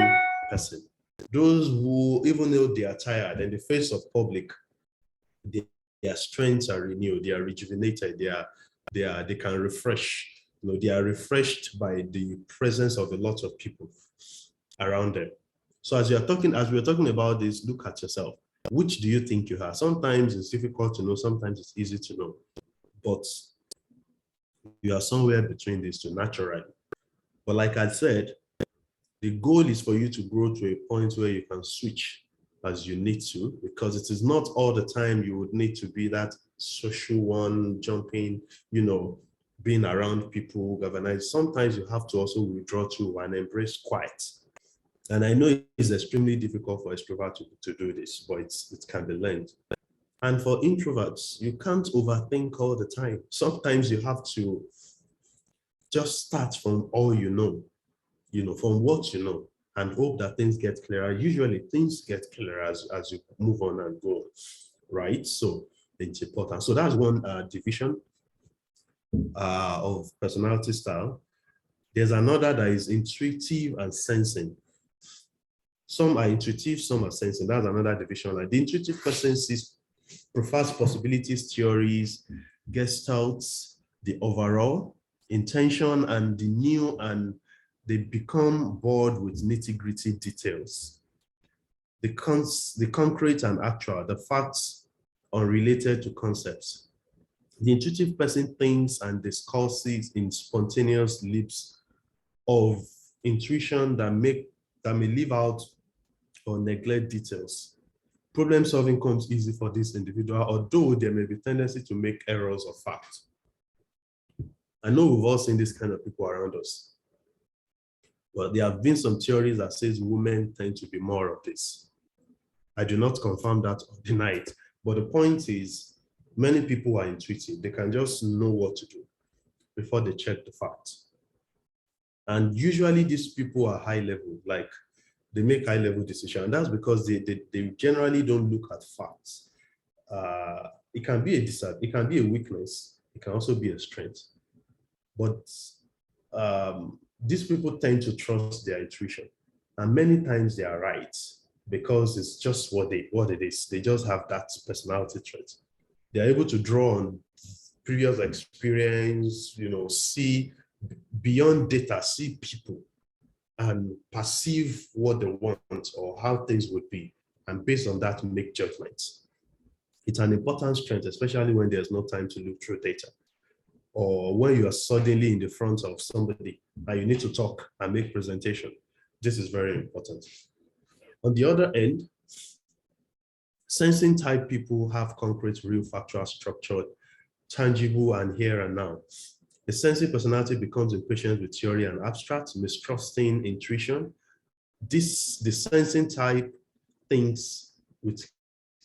person. Those who, even though they are tired in the face of public, their strengths are renewed, they are rejuvenated, they can refresh. They are refreshed by the presence of a lot of people around them. So as we're talking about this, look at yourself. Which do you think you are? Sometimes it's difficult to know, sometimes it's easy to know. But you are somewhere between these two naturally. But like I said, the goal is for you to grow to a point where you can switch as you need to, because it is not all the time you would need to be that social one, jumping, being around people, galvanize. Sometimes you have to also withdraw to and embrace quiet. And I know it's extremely difficult for extroverts to do this, but it can be learned. And for introverts, you can't overthink all the time. Sometimes you have to just start from all from what you know, and hope that things get clearer. Usually things get clearer as you move on and go, right? So it's important. So that's one division of personality style. There's another that is intuitive and sensing. Some are intuitive, some are sensing. That's another division. Like the intuitive person prefers possibilities, theories, gestalts, the overall intention and the new, and they become bored with nitty-gritty details. The concrete and actual, the facts unrelated to concepts. The intuitive person thinks and discusses in spontaneous leaps of intuition that may leave out or neglect details. Problem solving comes easy for this individual, although there may be tendency to make errors of fact. I know we've all seen this kind of people around us. But there have been some theories that says women tend to be more of this. I do not confirm that or deny it. But the point is, many people are intuitive. They can just know what to do before they check the facts. And usually these people are high level, like they make high level decisions. And that's because they generally don't look at facts. It can be a weakness. It can also be a strength. But these people tend to trust their intuition, and many times they are right because it's just what it is. They just have that personality trait. They're able to draw on previous experience, see beyond data, see people and perceive what they want or how things would be. And based on that, make judgments. It's an important strength, especially when there's no time to look through data, or when you are suddenly in the front of somebody and you need to talk and make presentation. This is very important. On the other end, sensing type people have concrete, real, factual, structured, tangible, and here and now. The sensing personality becomes impatient with theory and abstract, mistrusting intuition. The sensing type thinks with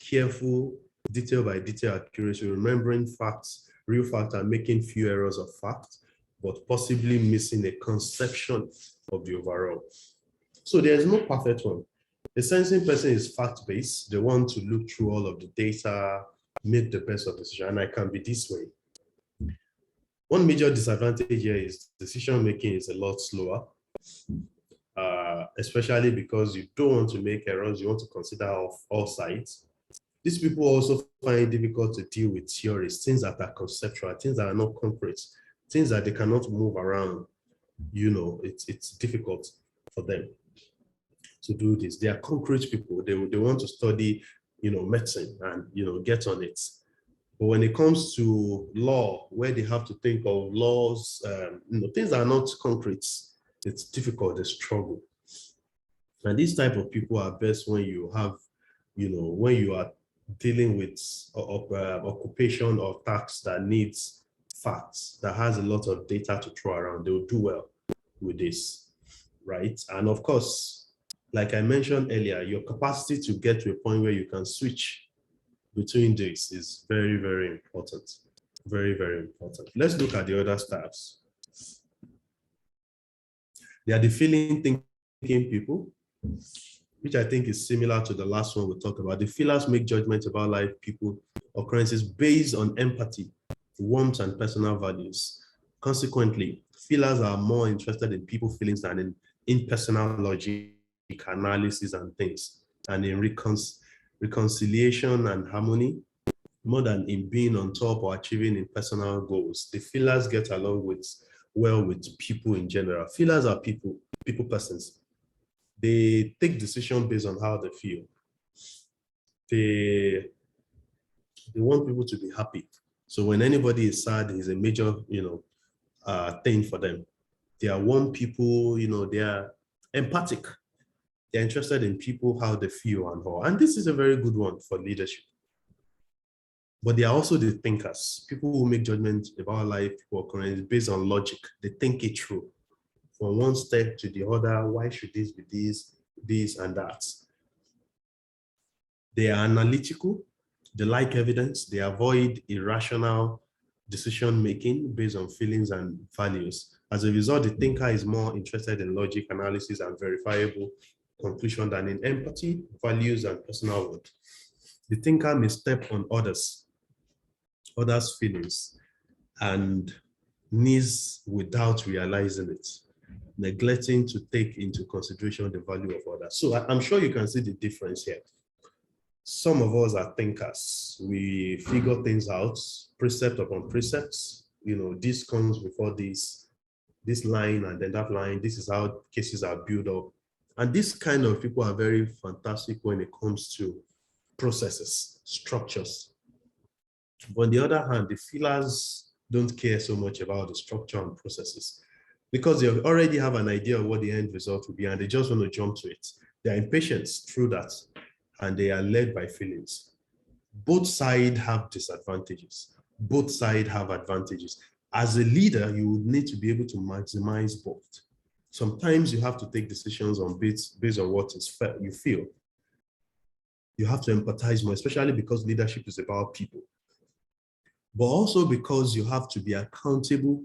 careful, detail by detail accuracy, remembering facts, real facts, and making few errors of fact, but possibly missing a conception of the overall. So there's no perfect one. The sensing person is fact-based. They want to look through all of the data, make the best of the decision, and I can be this way. One major disadvantage here is decision-making is a lot slower, especially because you don't want to make errors. You want to consider all sides. These people also find it difficult to deal with theories, things that are conceptual, things that are not concrete, things that they cannot move around. It's difficult for them to do this. They are concrete people. They want to study, medicine and, get on it. But when it comes to law, where they have to think of laws, things that are not concrete, it's difficult, they struggle. And these type of people are best when you have, when you are dealing with occupation or task that needs facts, that has a lot of data to throw around, they will do well with this, right? And of course, like I mentioned earlier, your capacity to get to a point where you can switch between this is very, very important. Very, very important. Let's look at the other styles. They are the feeling thinking people, which I think is similar to the last one we talked about. The feelers make judgments about life, people, occurrences based on empathy, warmth, and personal values. Consequently, feelers are more interested in people's feelings than in impersonal logic, analysis, and things, and in reconciliation and harmony, more than in being on top or achieving in personal goals. The feelers get along well with people in general. Feelers are people persons. They take decisions based on how they feel. They want people to be happy. So when anybody is sad, it's a major, thing for them. They are warm people, they are empathic. They're interested in people, how they feel and all. And this is a very good one for leadership. But they are also the thinkers, people who make judgments about life, people occurrences based on logic. They think it through. From one step to the other, why should this be this and that? They are analytical, they like evidence, they avoid irrational decision-making based on feelings and values. As a result, the thinker is more interested in logic, analysis, and verifiable conclusion than in empathy, values, and personal worth. The thinker may step on others' feelings and needs without realizing it, neglecting to take into consideration the value of others. So I'm sure you can see the difference here. Some of us are thinkers. We figure things out, precept upon precepts. This comes before this line and then that line. This is how cases are built up. And this kind of people are very fantastic when it comes to processes, structures. But on the other hand, the feelers don't care so much about the structure and processes because they already have an idea of what the end result will be and they just want to jump to it. They're impatient through that and they are led by feelings. Both sides have disadvantages. Both sides have advantages. As a leader, you would need to be able to maximize both. Sometimes you have to take decisions on based on what is fair, you feel. You have to empathize more, especially because leadership is about people. But also because you have to be accountable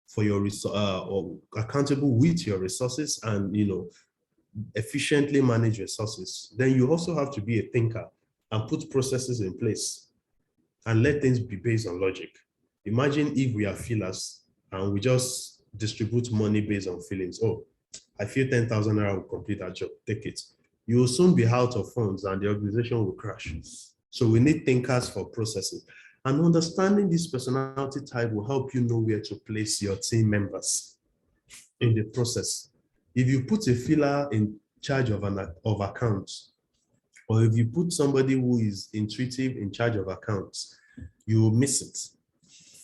for your or accountable with your resources and efficiently manage resources. Then you also have to be a thinker and put processes in place and let things be based on logic. Imagine if we are feelers and we just distribute money based on feelings. Oh, I feel 10,000 naira will complete that job, take it. You will soon be out of funds and the organization will crash. So we need thinkers for processing. And understanding this personality type will help you know where to place your team members in the process. If you put a filler in charge of accounts, or if you put somebody who is intuitive in charge of accounts, you will miss it.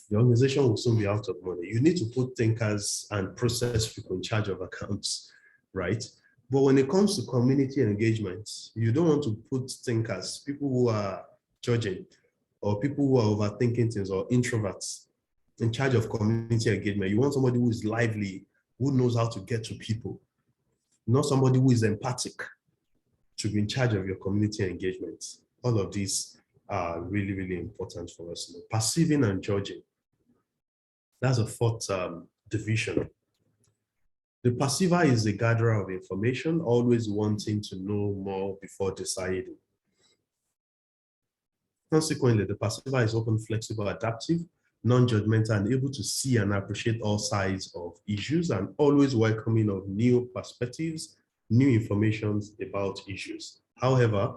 The organization will soon be out of money. You need to put thinkers and process people in charge of accounts, right? But when it comes to community engagement, you don't want to put thinkers, people who are judging, or people who are overthinking things, or introverts in charge of community engagement. You want somebody who is lively, who knows how to get to people, not somebody who is empathic to be in charge of your community engagement. All of these are really, really important for us. Perceiving and judging. That's a fourth division. The perceiver is the gatherer of information, always wanting to know more before deciding. Consequently, the perceiver is often flexible, adaptive, non-judgmental, and able to see and appreciate all sides of issues, and always welcoming of new perspectives, new information about issues. However,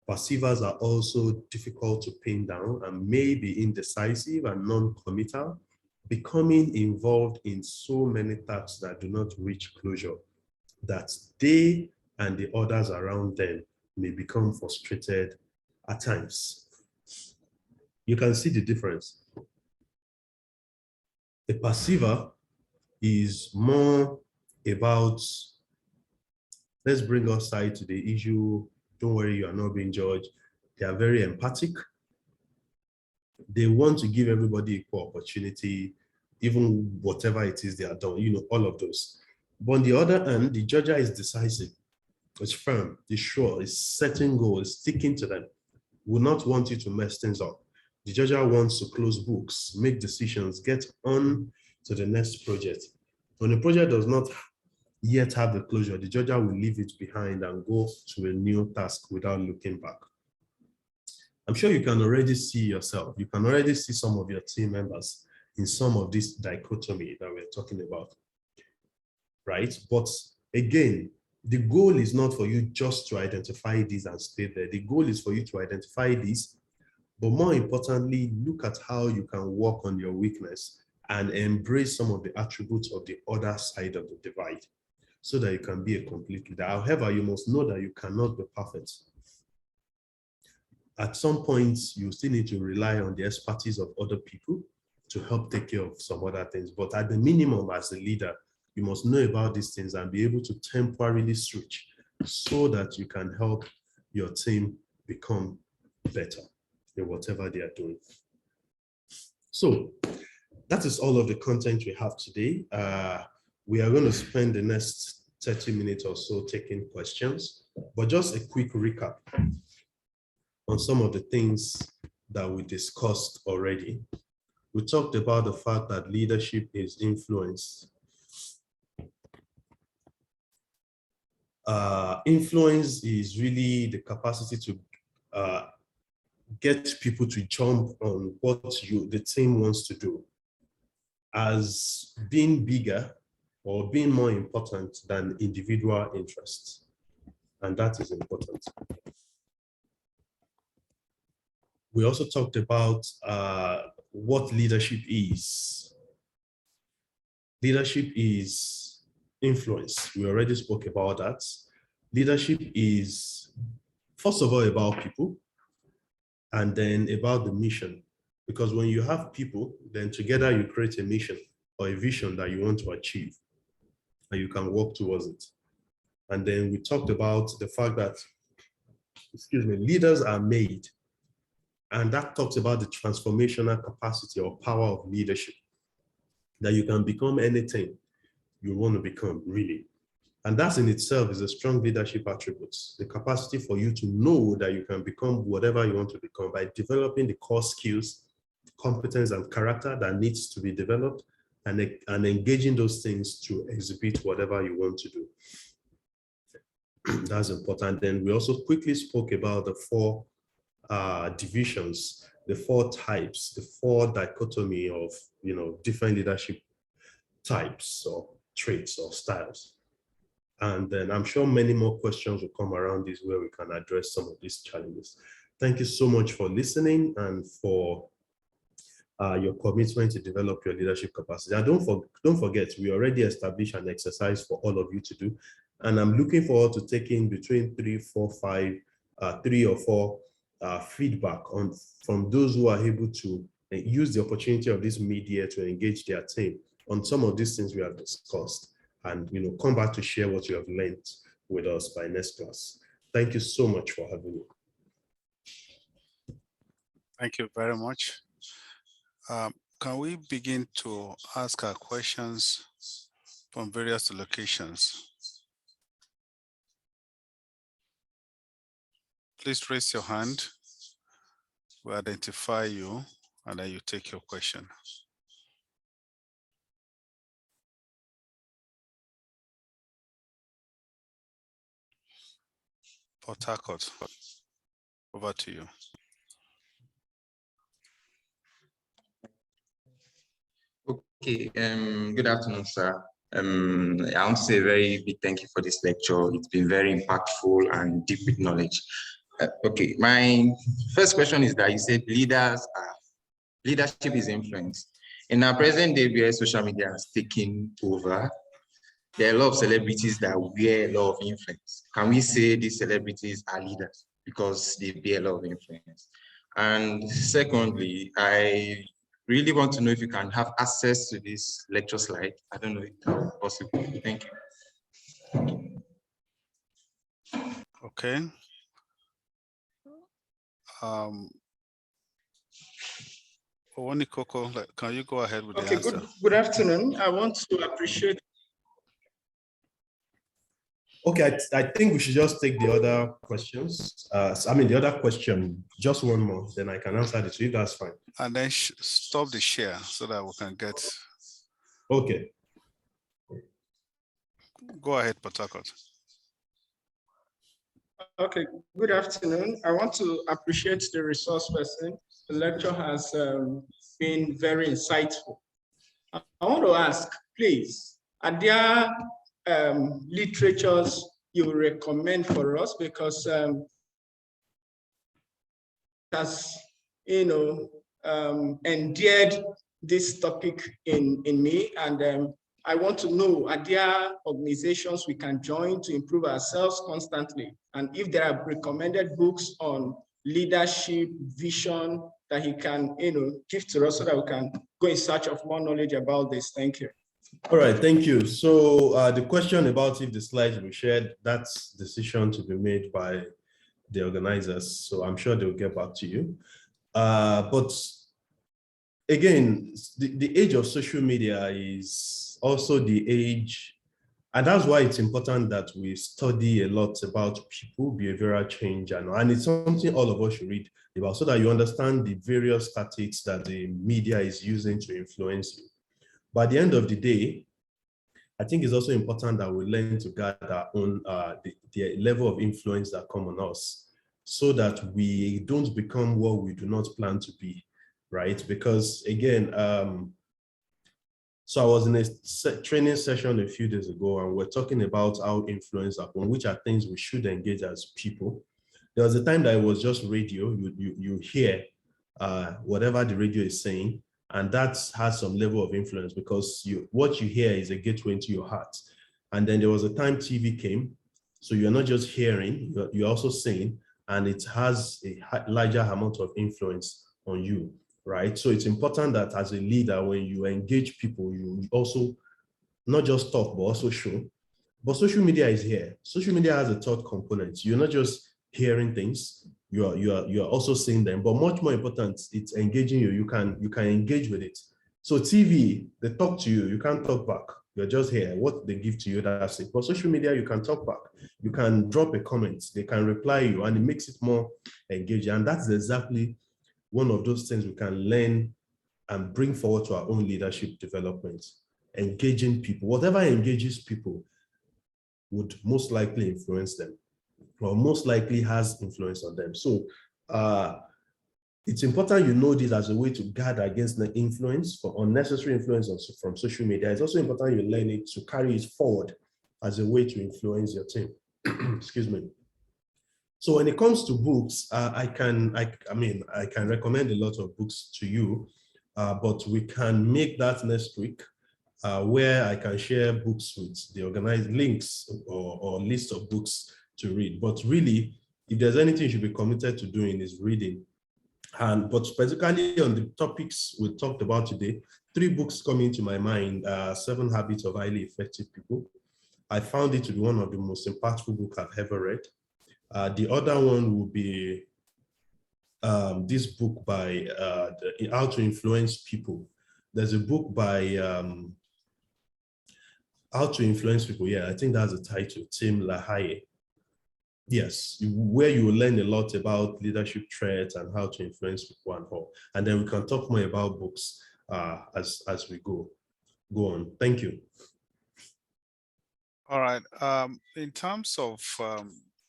perceivers are also difficult to pin down and may be indecisive and non-committal, becoming involved in so many tasks that do not reach closure, that they and the others around them may become frustrated at times. You can see the difference. A perceiver is more about, let's bring us side to the issue. Don't worry, you are not being judged. They are very empathic. They want to give everybody equal opportunity, even whatever it is they are done, all of those. But on the other hand, the judger is decisive, is firm, is sure, is setting goals, sticking to them, will not want you to mess things up. The judger wants to close books, make decisions, get on to the next project. When the project does not yet have the closure, the judger will leave it behind and go to a new task without looking back. I'm sure you can already see yourself. You can already see some of your team members in some of this dichotomy that we're talking about, right? But again, the goal is not for you just to identify these and stay there. The goal is for you to identify these, but more importantly, look at how you can work on your weakness and embrace some of the attributes of the other side of the divide so that you can be a complete leader. However, you must know that you cannot be perfect. At some points, you still need to rely on the expertise of other people to help take care of some other things. But at the minimum, as a leader, you must know about these things and be able to temporarily switch so that you can help your team become better in whatever they are doing. So that is all of the content we have today. We are going to spend the next 30 minutes or so taking questions, but just a quick recap on some of the things that we discussed already. We talked about the fact that leadership is influence. Influence is really the capacity to get people to jump on what the team wants to do as being bigger or being more important than individual interests. And that is important. We also talked about what leadership is. Leadership is influence. We already spoke about that. Leadership is, first of all, about people, and then about the mission. Because when you have people, then together you create a mission or a vision that you want to achieve, and you can work towards it. And then we talked about the fact that, leaders are made. And that talks about the transformational capacity or power of leadership, that you can become anything you want to become, really. And that in itself is a strong leadership attribute, the capacity for you to know that you can become whatever you want to become by developing the core skills, competence, and character that needs to be developed, and engaging those things to exhibit whatever you want to do. That's important. Then we also quickly spoke about the four divisions, the four types, the four dichotomy of different leadership types or traits or styles. And then I'm sure many more questions will come around this where we can address some of these challenges. Thank you so much for listening and for your commitment to develop your leadership capacity. And don't forget, we already established an exercise for all of you to do. And I'm looking forward to taking between 3 or 4 feedback from those who are able to use the opportunity of this media to engage their team on some of these things we have discussed, and come back to share what you have learned with us by next class. Thank you so much for having me. Thank you very much. Can we begin to ask our questions from various locations? Please raise your hand. We'll identify you, and then you take your question. Port Harcourt, over to you. Okay, good afternoon, sir. I want to say a very big thank you for this lecture. It's been very impactful and deep with knowledge. Okay, my first question is that you said leadership is influence. In our present day where social media has taken over, there are a lot of celebrities that wear a lot of influence. Can we say these celebrities are leaders because they bear a lot of influence? And secondly, I really want to know if you can have access to this lecture slide. I don't know if that's possible. Thank you. Okay. Coco, can you go ahead with the answer? Good afternoon. I want to appreciate. Okay, I think we should just take the other questions. The other question, just one more, then I can answer this. If that's fine. And then stop the share so that we can get. Okay. Go ahead, Port Harcourt. Okay, good afternoon. I want to appreciate the resource person. The lecture has been very insightful. I want to ask, please, are there literatures you recommend for us? Because has endeared this topic in me, and I want to know, are there organizations we can join to improve ourselves constantly? And if there are recommended books on leadership, vision that he can give to us so that we can go in search of more knowledge about this. Thank you. All right, thank you. So the question about if the slides will be shared, that's decision to be made by the organizers. So I'm sure they'll get back to you. But again, the age of social media is also the age, and that's why it's important that we study a lot about people, behavioral change, and it's something all of us should read about so that you understand the various tactics that the media is using to influence you. But at the end of the day, I think it's also important that we learn to guard our own, the level of influence that come on us so that we don't become what we do not plan to be, right? Because again, so I was in a training session a few days ago, and we're talking about how influence happen, which are things we should engage as people. There was a time that it was just radio. You hear whatever the radio is saying, and that has some level of influence because what you hear is a gateway into your heart. And then there was a time TV came, so you're not just hearing, you're also seeing, and it has a larger amount of influence on you, right? So it's important that as a leader, when you engage people, you also not just talk, but also show. But social media is here. Social media has a third component. You're not just hearing things, you're also seeing them, but much more important, it's engaging you. You can engage with it. So TV, they talk to you, you can't talk back. You're just here. What they give to you, that's it. But social media, you can talk back. You can drop a comment, they can reply you, and it makes it more engaging. And that's exactly one of those things we can learn and bring forward to our own leadership development. Engaging people, whatever engages people would most likely influence them, or most likely has influence on them. So it's important you know this as a way to guard against the influence, for unnecessary influence from social media. It's also important you learn it to carry it forward as a way to influence your team. Excuse me. So when it comes to books, I can recommend a lot of books to you. but we can make that next week where I can share books with the organized links or list of books to read. But really, if there's anything you should be committed to doing is reading. But specifically on the topics we talked about today, 3 books come into my mind, 7 Habits of Highly Effective People. I found it to be one of the most impactful books I've ever read. The other one will be this book by How to Influence People. There's a book by How to Influence People. Yeah, I think that's the title, Tim LaHaye. Yes, where you will learn a lot about leadership traits and how to influence people and all. And then we can talk more about books as we go on. Thank you. All right. In terms of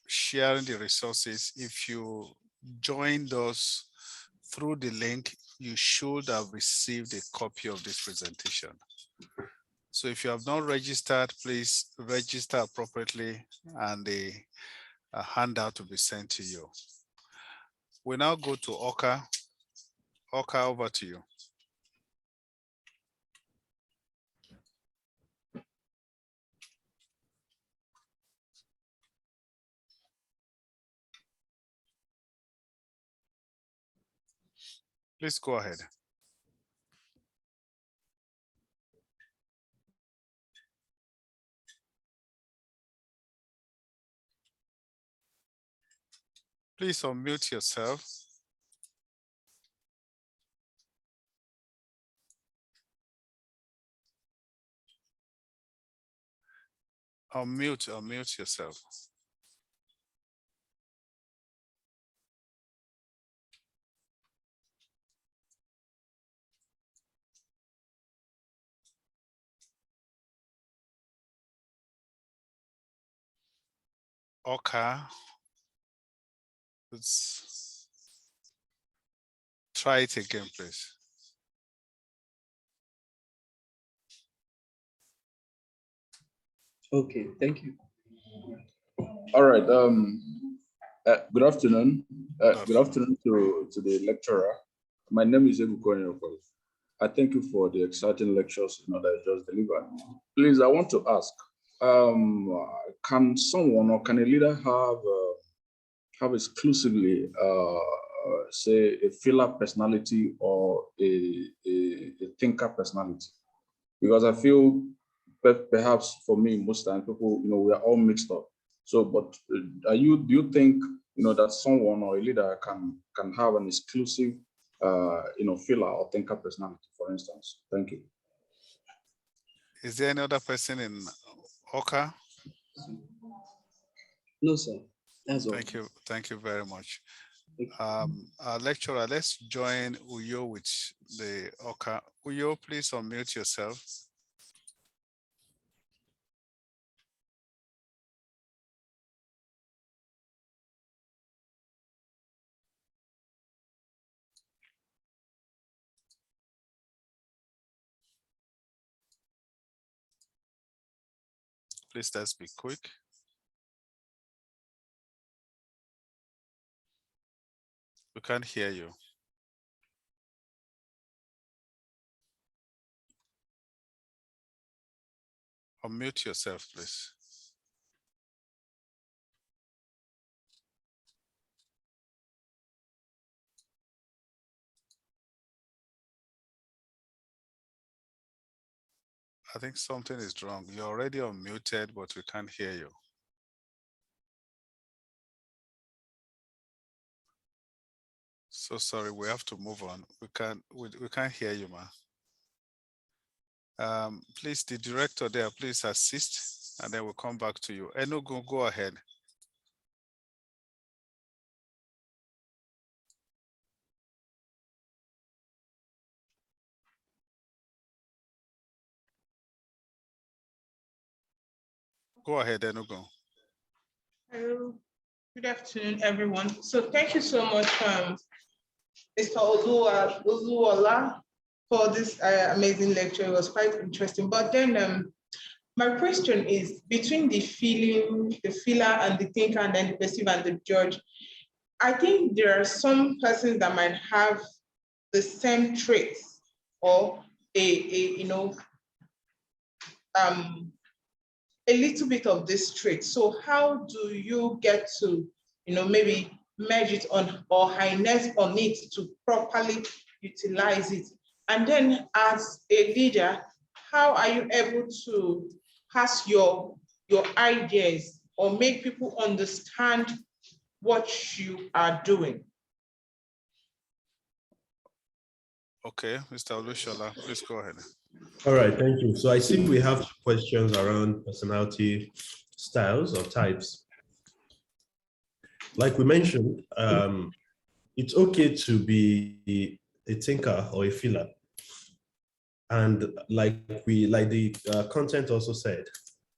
sharing the resources, if you join those through the link, you should have received a copy of this presentation. So if you have not registered, please register appropriately and a handout will be sent to you. We now go to Oka. Oka, over to you. Please go ahead. Please unmute yourself. Unmute yourself. Okay. Let's try it again, please. Okay, thank you. All right. Good afternoon. Good afternoon to the lecturer. My name is Ebukonyo. I thank you for the exciting lectures that I just delivered. Please, I want to ask, can someone or can a leader have exclusively, say, a filler personality or a thinker personality? Because I feel perhaps for me, most times people, we are all mixed up. So, but do you think, that someone or a leader can have an exclusive, filler or thinker personality, for instance? Thank you. Is there any other person in Oka? No, sir. That's all. Thank you very much. Lecturer, let's join Uyo with the Oka. Uyo, please unmute yourself. Please, let's be quick. We can't hear you. Unmute yourself, please. I think something is wrong. You're already unmuted, but we can't hear you. So sorry, we have to move on. We can't hear you, ma. Please, the director there, please assist, and then we'll come back to you. Enugu, go ahead. Go ahead, Enugu. Hello. Good afternoon, everyone. So thank you so much, Mr. Ozuola, for this amazing lecture. It was quite interesting. But then my question is, between the feeling, the feeler, and the thinker, and then the perceiver and the judge, I think there are some persons that might have the same traits, or a little bit of this trait. So how do you get to, maybe merge it on or harness on it to properly utilize it? And then as a leader, how are you able to pass your ideas or make people understand what you are doing? Okay, Mr. Olushola, please go ahead. All right, thank you. So I see we have questions around personality styles or types. Like we mentioned, it's okay to be a thinker or a feeler. And like the content also said,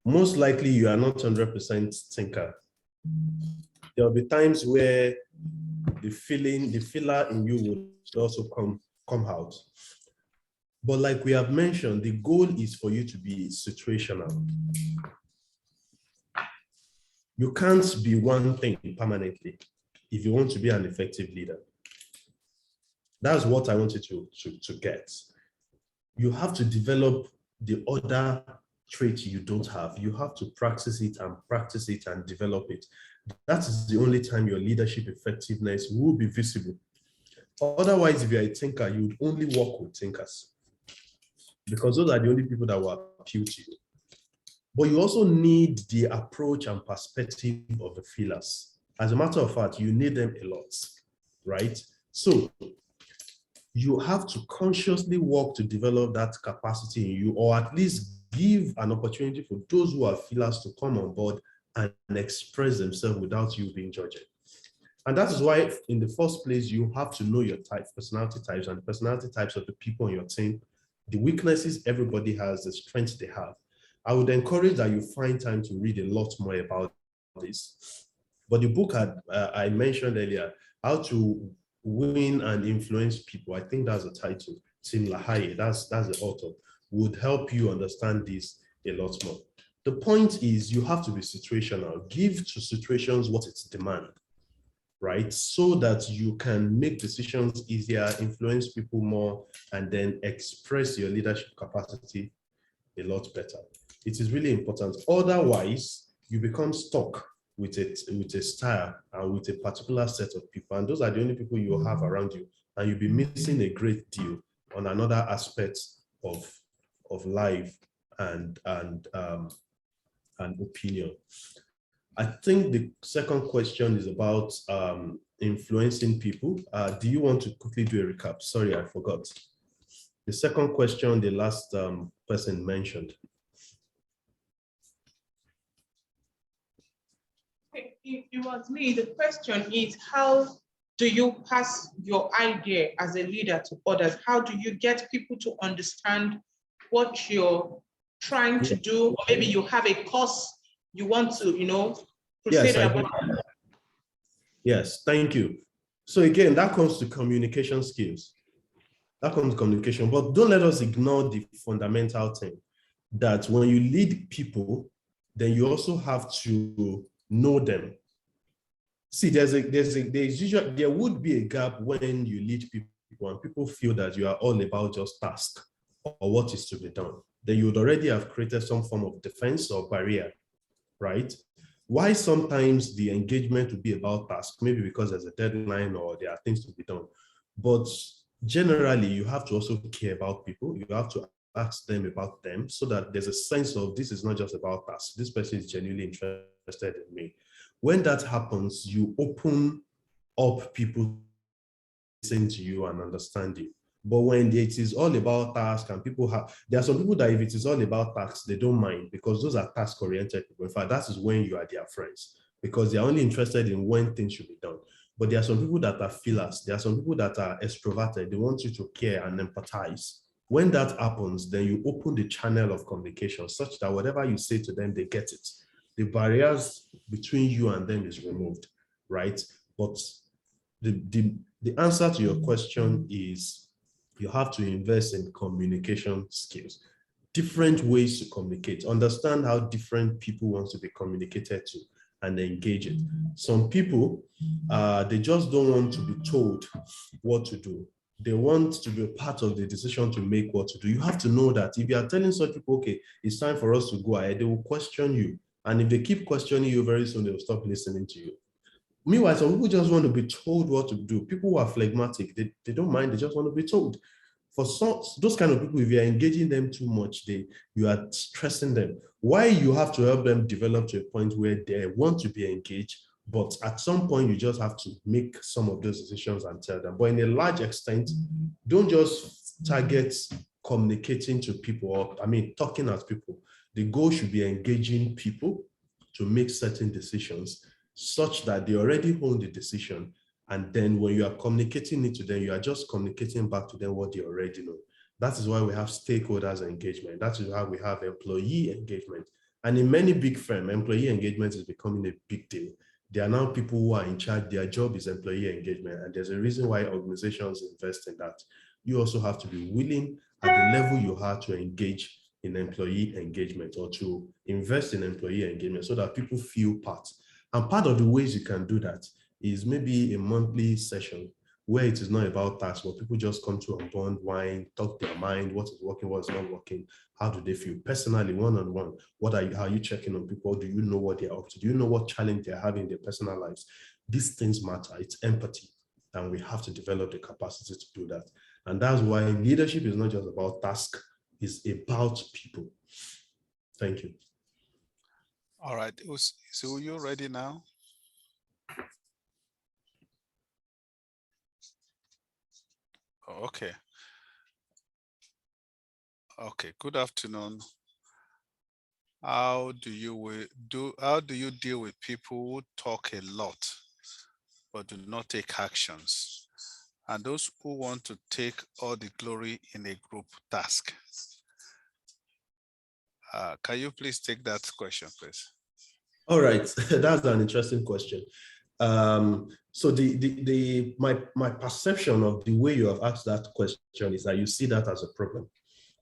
most likely you are not 100% thinker. There will be times where the feeler in you will also come out. But like we have mentioned, the goal is for you to be situational. You can't be one thing permanently if you want to be an effective leader. That's what I wanted to get. You have to develop the other trait you don't have. You have to practice it and develop it. That is the only time your leadership effectiveness will be visible. Otherwise, if you're a thinker, you would only work with thinkers, because those are the only people that will appeal to you. But you also need the approach and perspective of the feelers. As a matter of fact, you need them a lot, right? So you have to consciously work to develop that capacity in you, or at least give an opportunity for those who are feelers to come on board and express themselves without you being judged. And that is why, in the first place, you have to know your type, personality types, and the personality types of the people on your team, the weaknesses everybody has, the strengths they have. I would encourage that you find time to read a lot more about this. But the book I mentioned earlier, How to Win and Influence People, I think that's the title, Tim LaHaye, that's the author, would help you understand this a lot more. The point is, you have to be situational. Give to situations what it's demand, right? So that you can make decisions easier, influence people more, and then express your leadership capacity a lot better. It is really important. Otherwise, you become stuck with a style and with a particular set of people. And those are the only people you will have around you. And you'll be missing a great deal on another aspect of life and opinion. I think the second question is about influencing people. Do you want to quickly do a recap? Sorry, I forgot. The second question, the last person mentioned. It was me. The question is, how do you pass your idea as a leader to others? How do you get people to understand what you're trying to do? Or maybe you have a cause you want to, proceed about. Yes, thank you. So again, that comes to communication skills. That comes to communication, but don't let us ignore the fundamental thing that when you lead people, then you also have to know them. See, there would be a gap when you lead people and people feel that you are all about just task or what is to be done. Then you would already have created some form of defense or barrier, right? Why sometimes the engagement would be about task, maybe because there's a deadline or there are things to be done. But generally, you have to also care about people. You have to ask them about them so that there's a sense of this is not just about task. This person is genuinely interested in me. When that happens, you open up people to listen to you and understand you. But when it is all about task and there are some people that if it is all about tasks, they don't mind because those are task-oriented people. In fact, that is when you are their friends because they are only interested in when things should be done. But there are some people that are feelers. There are some people that are extroverted. They want you to care and empathize. When that happens, then you open the channel of communication such that whatever you say to them, they get it. The barriers between you and them is removed, right? But the answer to your question is you have to invest in communication skills, different ways to communicate, understand how different people want to be communicated to and engage it. Some people, they just don't want to be told what to do. They want to be a part of the decision to make what to do. You have to know that if you are telling such people, okay, it's time for us to go ahead, they will question you. And if they keep questioning you, very soon they will stop listening to you. Meanwhile, some people just want to be told what to do. People who are phlegmatic, they don't mind, they just want to be told. For some, those kind of people, if you're engaging them too much, you are stressing them. Why you have to help them develop to a point where they want to be engaged, but at some point you just have to make some of those decisions and tell them. But in a large extent, don't just target communicating to people, or talking at people. The goal should be engaging people to make certain decisions such that they already own the decision. And then when you are communicating it to them, you are just communicating back to them what they already know. That is why we have stakeholders engagement. That is why we have employee engagement. And in many big firms, employee engagement is becoming a big deal. There are now people who are in charge, their job is employee engagement. And there's a reason why organizations invest in that. You also have to be willing at the level you are to engage in employee engagement, or to invest in employee engagement so that people feel part. And part of the ways you can do that is maybe a monthly session where it is not about tasks, but people just come to unbond, wine, talk their mind, what is working, what's not working, how do they feel personally, one-on-one. How are you checking on people? Do you know what they're up to? Do you know what challenge they're having in their personal lives? These things matter. It's empathy, and we have to develop the capacity to do that. And that's why leadership is not just about task, it's about people. Thank you. All right, so you ready now? Okay. Okay, good afternoon. How do you deal with people who talk a lot but do not take actions, and those who want to take all the glory in a group task? Can you please take that question, please? All right, that's an interesting question. So my perception of the way you have asked that question is that you see that as a problem.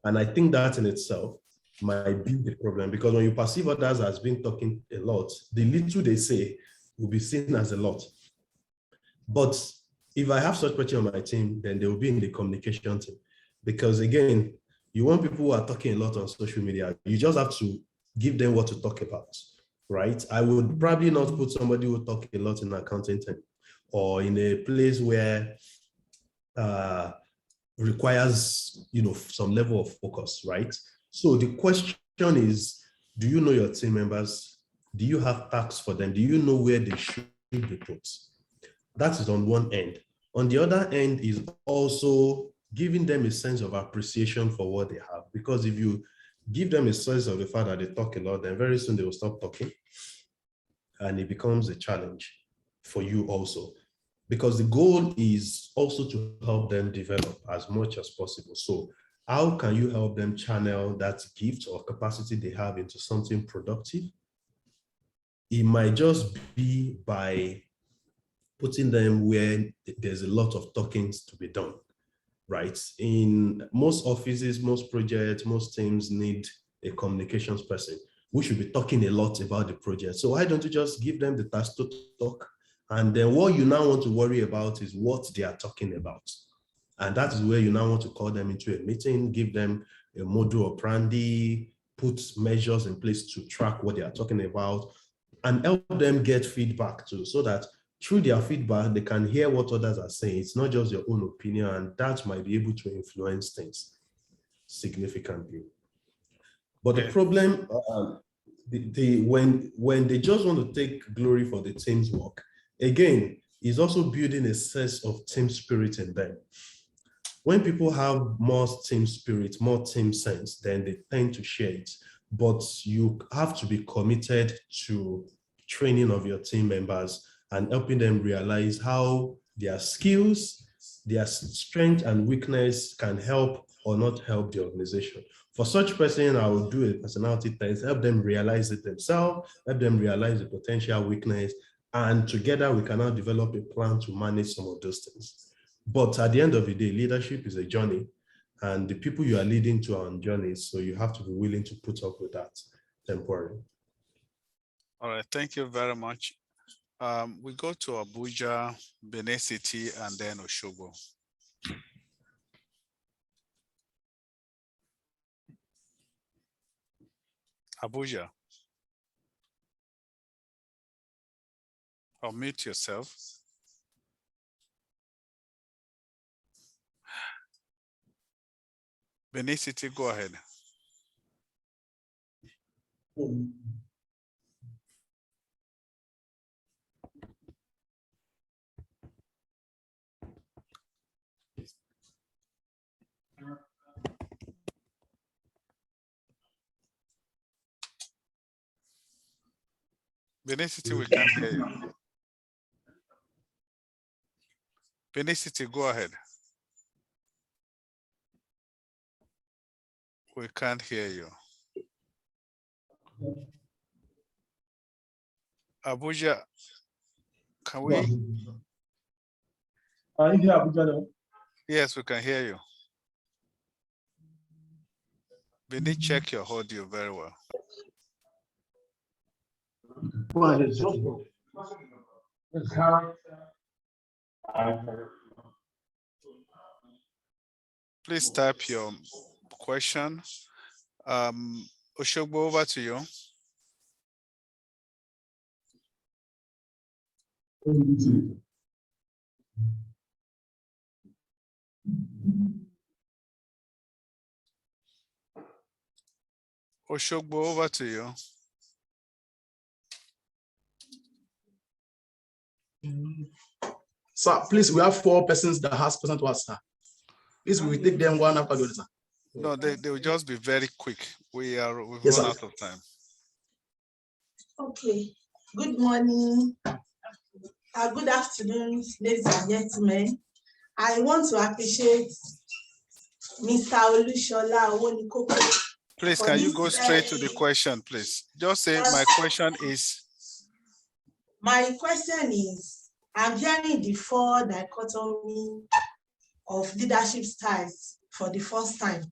And I think that in itself might be the problem, because when you perceive others as being talking a lot, the little they say will be seen as a lot. But if I have such person on my team, then they will be in the communication team. Because again, you want people who are talking a lot on social media, you just have to give them what to talk about, right? I would probably not put somebody who talk a lot in an accounting team, or in a place where requires some level of focus, right? So the question is, do you know your team members? Do you have tasks for them? Do you know where they should be put? That is on one end. On the other end is also giving them a sense of appreciation for what they have. Because if you give them a sense of the fact that they talk a lot, then very soon they will stop talking. And it becomes a challenge for you also. Because the goal is also to help them develop as much as possible. So how can you help them channel that gift or capacity they have into something productive? It might just be by putting them where there's a lot of talkings to be done, right? In most offices, most projects, most teams need a communications person. We should be talking a lot about the project. So why don't you just give them the task to talk? And then what you now want to worry about is what they are talking about. And that is where you now want to call them into a meeting, give them a module operandi, put measures in place to track what they are talking about, and help them get feedback too, so that through their feedback, they can hear what others are saying. It's not just your own opinion, and that might be able to influence things significantly. But the problem, when they just want to take glory for the team's work, again, is also building a sense of team spirit in them. When people have more team spirit, more team sense, then they tend to share it. But you have to be committed to training of your team members and helping them realize how their skills, their strength and weakness can help or not help the organization. For such person, I will do a personality test, help them realize it themselves, help them realize the potential weakness, and together we can now develop a plan to manage some of those things. But at the end of the day, leadership is a journey, and the people you are leading to are on journeys, so you have to be willing to put up with that temporarily. All right, thank you very much. We go to Abuja, Benin City, and then Oshogo. Abuja. Unmute yourself. Benin City, go ahead. Benin City, we can't hear you. Benin City, go ahead. We can't hear you. Abuja, can we? Yes, we can hear you. Benin, check your audio very well. Please type your question. Oshogbo, over to you. Oshogbo, over to you. Sir, please, we have 4 persons that has questions to ask, sir. Please, we will take them one after the other, sir. No, they will just be very quick. We've Yes, run sir. out of time. Okay. Good morning. Good afternoon, ladies and gentlemen. I want to appreciate Mr. Olushola Owonikoko. Please, can you go straight to the question, please? Just say, my question is. My question is, I'm hearing the 4 dichotomy of leadership styles for the first time.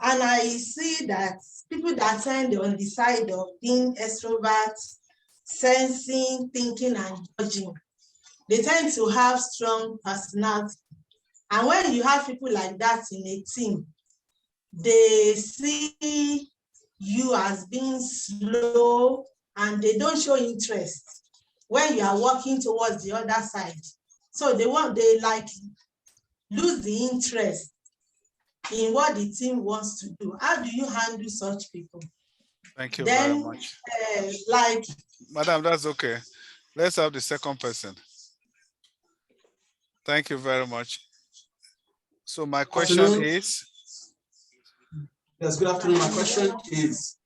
And I see that people that tend on the side of being extrovert, sensing, thinking, and judging, they tend to have strong personality. And when you have people like that in a team, they see you as being slow and they don't show interest when you are walking towards the other side. So they like lose the interest in what the team wants to do. How do you handle such people? Thank you very much. Madam, that's okay. Let's have the second person. Thank you very much. So my question is. Yes, good afternoon. My question is,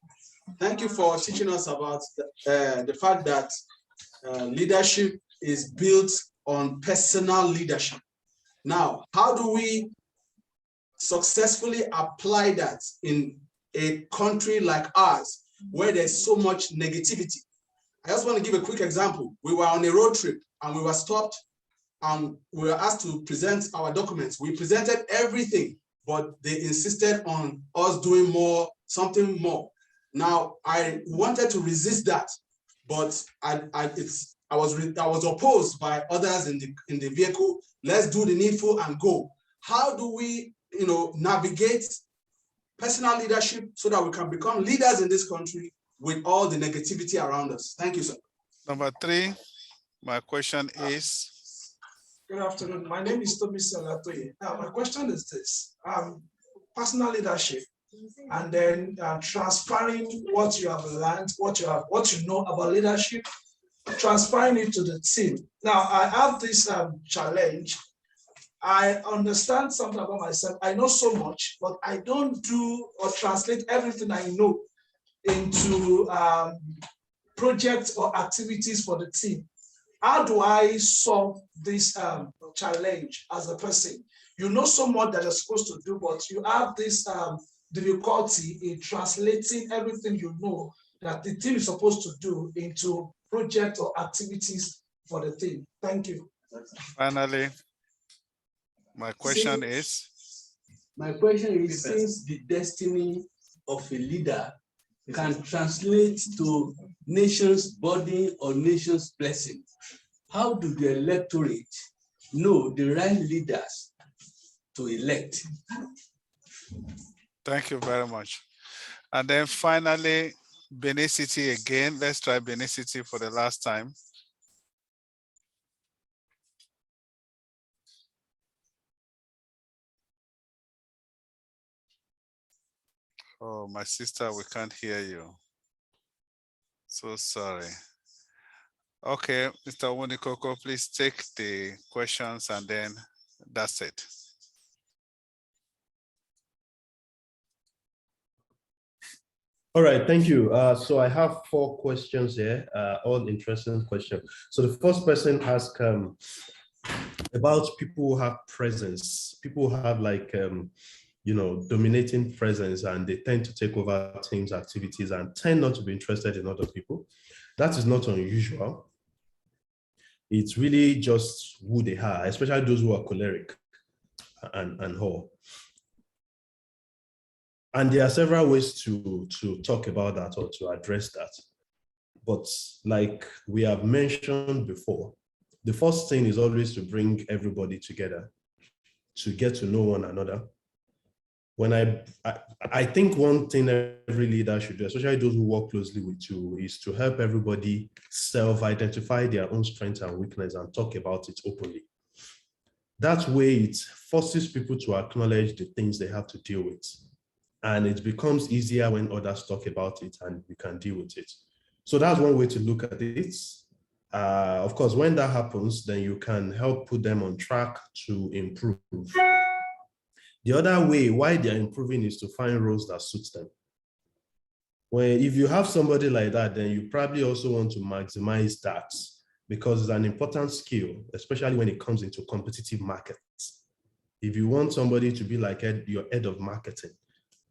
thank you for teaching us about the fact that leadership is built on personal leadership. Now, how do we successfully apply that in a country like ours, where there's so much negativity? I just want to give a quick example. We were on a road trip and we were stopped and we were asked to present our documents. We presented everything, but they insisted on us doing something more. Now, I wanted to resist that, but I was opposed by others in the vehicle. Let's do the needful and go. How do we, navigate personal leadership so that we can become leaders in this country with all the negativity around us? Thank you, sir. Number 3, my question is. Good afternoon. My name is Tomi Salatoye. Now, my question is this: personal leadership, and then transferring what you have learned, what you know about leadership, transferring it to the team. Now, I have this challenge. I understand something about myself. I know so much, but I don't do or translate everything I know into projects or activities for the team. How do I solve this challenge as a person? You know so much that you're supposed to do, but you have this difficulty in translating everything you know that the team is supposed to do into projects or activities for the team. Thank you. Finally, my question is. My question is, since the destiny of a leader can translate to nation's burden or nation's blessing, how do the electorate know the right leaders to elect? Thank you very much. And then finally, Benicity again. Let's try Benicity for the last time. Oh, my sister, we can't hear you. So sorry. Okay, Mr. Wonikoko, please take the questions and then that's it. All right, thank you. So I have 4 questions here, all interesting questions. So the first person asked about people who have presence, people who have like, dominating presence, and they tend to take over teams' activities and tend not to be interested in other people. That is not unusual. It's really just who they are, especially those who are choleric and all. And there are several ways to talk about that or to address that. But like we have mentioned before, the first thing is always to bring everybody together, to get to know one another. When I think one thing every leader should do, especially those who work closely with you, is to help everybody self-identify their own strengths and weaknesses and talk about it openly. That way, it forces people to acknowledge the things they have to deal with. And it becomes easier when others talk about it and we can deal with it. So that's one way to look at it. Of course, when that happens, then you can help put them on track to improve. The other way why they're improving is to find roles that suits them. Well, if you have somebody like that, then you probably also want to maximize that because it's an important skill, especially when it comes into competitive markets. If you want somebody to be like your head of marketing,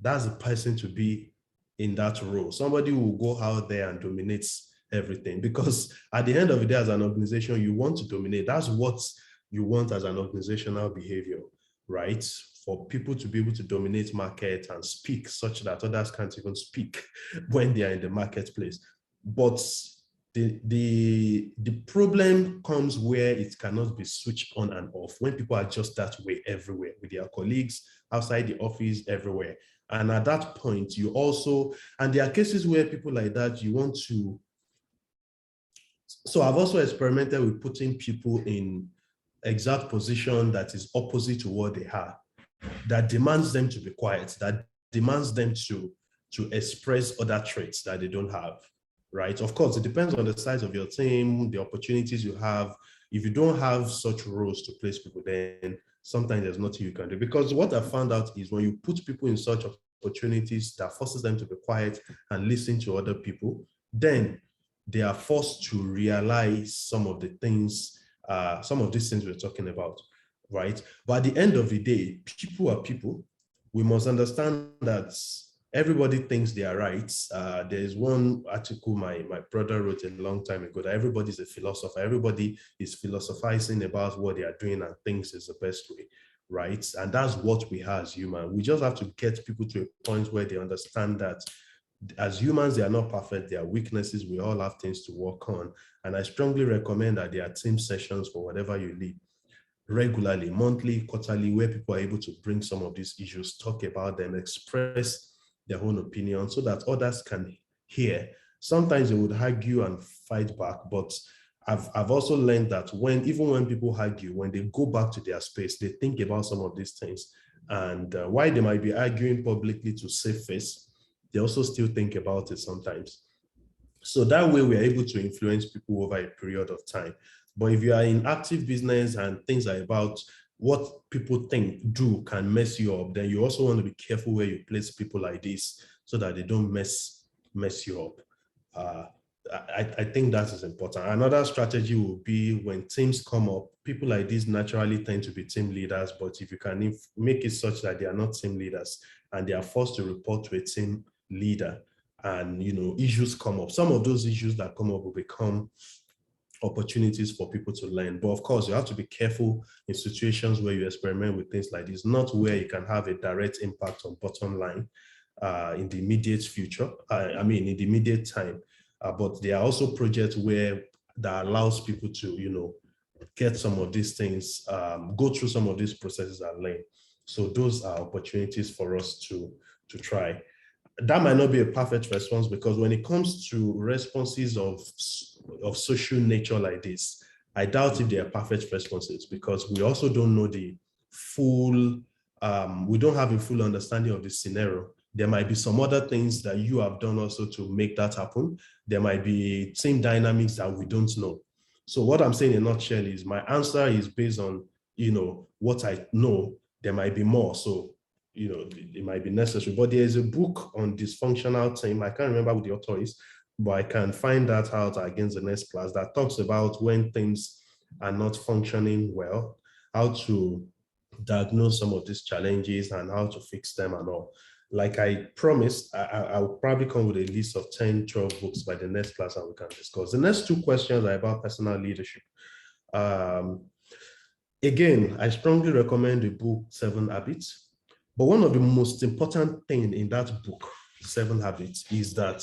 that's the person to be in that role. Somebody who will go out there and dominates everything, because at the end of the day, as an organization, you want to dominate. That's what you want as an organizational behavior, right? For people to be able to dominate market and speak such that others can't even speak when they are in the marketplace. But the problem comes where it cannot be switched on and off, when people are just that way everywhere, with their colleagues, outside the office, everywhere. And at that point, you also, and there are cases where people like that, you want to, so I've also experimented with putting people in exact position that is opposite to what they are, that demands them to be quiet, that demands them to express other traits that they don't have, right? Of course, it depends on the size of your team, the opportunities you have. If you don't have such roles to place people, then sometimes there's nothing you can do. Because what I found out is when you put people in such opportunities that forces them to be quiet and listen to other people, then they are forced to realize some of the things, some of these things we're talking about, right? But at the end of the day, people are people. We must understand that everybody thinks they are right. There is one article my brother wrote a long time ago that everybody's a philosopher. Everybody is philosophizing about what they are doing and thinks is the best way, right? And that's what we have as humans. We just have to get people to a point where they understand that as humans, they are not perfect. There are weaknesses. We all have things to work on. And I strongly recommend that there are team sessions for whatever you lead regularly, monthly, quarterly, where people are able to bring some of these issues, talk about them, express their own opinion so that others can hear. Sometimes they would argue and fight back, but I've also learned that even when people argue, when they go back to their space, they think about some of these things. And while they might be arguing publicly to save face, they also still think about it sometimes. So that way we are able to influence people over a period of time. But if you are in active business and things are about what people do can mess you up, then you also want to be careful where you place people like this so that they don't mess you up. I think that is important. Another strategy will be when teams come up, people like this naturally tend to be team leaders, but if you can make it such that they are not team leaders and they are forced to report to a team leader, and issues come up, some of those issues that come up will become opportunities for people to learn. But of course, you have to be careful in situations where you experiment with things like this, not where you can have a direct impact on bottom line in the immediate future, in the immediate time. But there are also projects where that allows people to, get some of these things, go through some of these processes and learn. So those are opportunities for us to try. that might not be a perfect response, because when it comes to responses of social nature like this, I doubt if they are perfect responses, because we also don't know the full, we don't have a full understanding of the scenario. There might be some other things that you have done also to make that happen. There might be team dynamics that we don't know. So what I'm saying in a nutshell is my answer is based on, what I know. There might be more. So, it might be necessary. But there is a book on dysfunctional team. I can't remember who the author is, but I can find that out against the next class, that talks about when things are not functioning well, how to diagnose some of these challenges and how to fix them and all. Like I promised, I'll probably come with a list of 10, 12 books by the next class and we can discuss. The next two questions are about personal leadership. Again, I strongly recommend the book 7 Habits. But one of the most important things in that book, 7 Habits, is that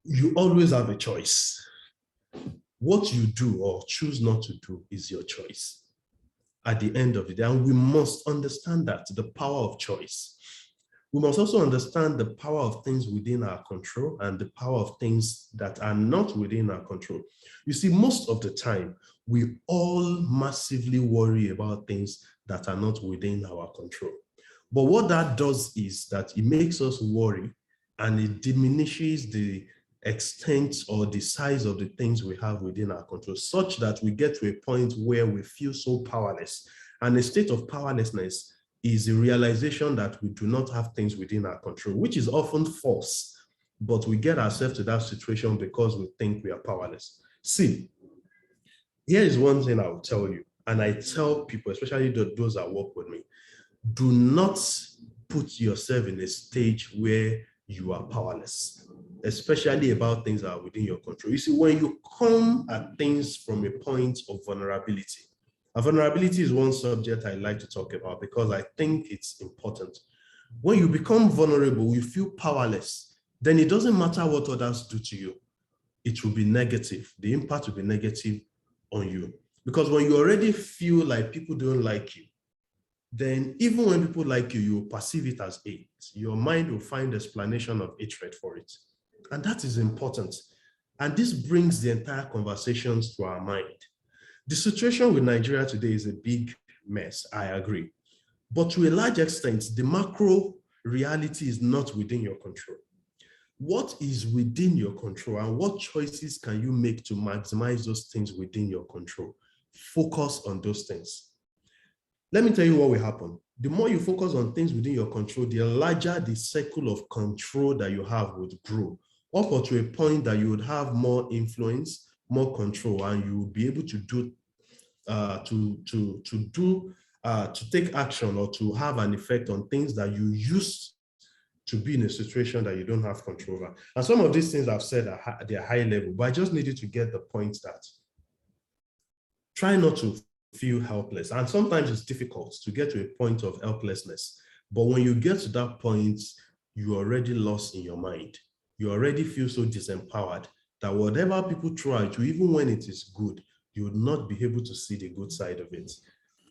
you always have a choice. What you do or choose not to do is your choice at the end of the day. And we must understand that, the power of choice. We must also understand the power of things within our control and the power of things that are not within our control. You see, most of the time, we all massively worry about things that are not within our control. But what that does is that it makes us worry and it diminishes the extent or the size of the things we have within our control, such that we get to a point where we feel so powerless. And a state of powerlessness is a realization that we do not have things within our control, which is often false, but we get ourselves to that situation because we think we are powerless. See, here is one thing I will tell you, and I tell people, especially those that work with me, do not put yourself in a stage where you are powerless, especially about things that are within your control. You see, when you come at things from a point of vulnerability, and vulnerability is one subject I like to talk about because I think it's important. When you become vulnerable, you feel powerless, then it doesn't matter what others do to you. It will be negative. The impact will be negative on you. Because when you already feel like people don't like you, then even when people like you, you will perceive it as hate. Your mind will find explanation of hatred for it. And that is important. And this brings the entire conversations to our mind. The situation with Nigeria today is a big mess, I agree. But to a large extent, the macro reality is not within your control. What is within your control and what choices can you make to maximize those things within your control? Focus on those things. Let me tell you what will happen. The more you focus on things within your control, the larger the circle of control that you have would grow, up to a point that you would have more influence, more control, and you will be able to take action or to have an effect on things that you used to be in a situation that you don't have control over. And some of these things I've said are they're high level, but I just need you to get the point that try not to feel helpless. And sometimes it's difficult to get to a point of helplessness. But when you get to that point, you're already lost in your mind. You already feel so disempowered that whatever people try to, even when it is good, you would not be able to see the good side of it.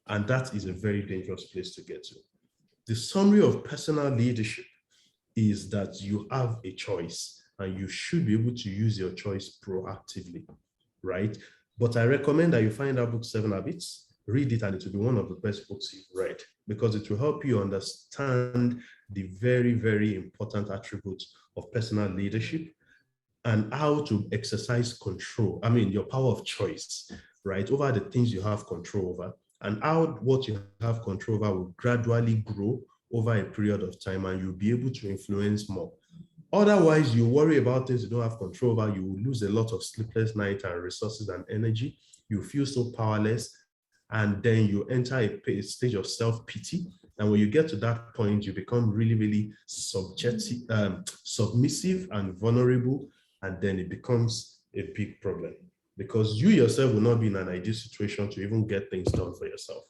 And that is a very dangerous place to get to. The summary of personal leadership is that you have a choice and you should be able to use your choice proactively, right? But I recommend that you find that book 7 Habits, read it, and it will be one of the best books you've read because it will help you understand the very, very important attributes of personal leadership and how to exercise control. I mean, your power of choice, right, over the things you have control over, and how what you have control over will gradually grow over a period of time and you'll be able to influence more. Otherwise, you worry about things you don't have control over, you will lose a lot of sleepless nights and resources and energy. You feel so powerless, and then you enter a stage of self-pity. And when you get to that point, you become really, really submissive and vulnerable, and then it becomes a big problem because you yourself will not be in an ideal situation to even get things done for yourself.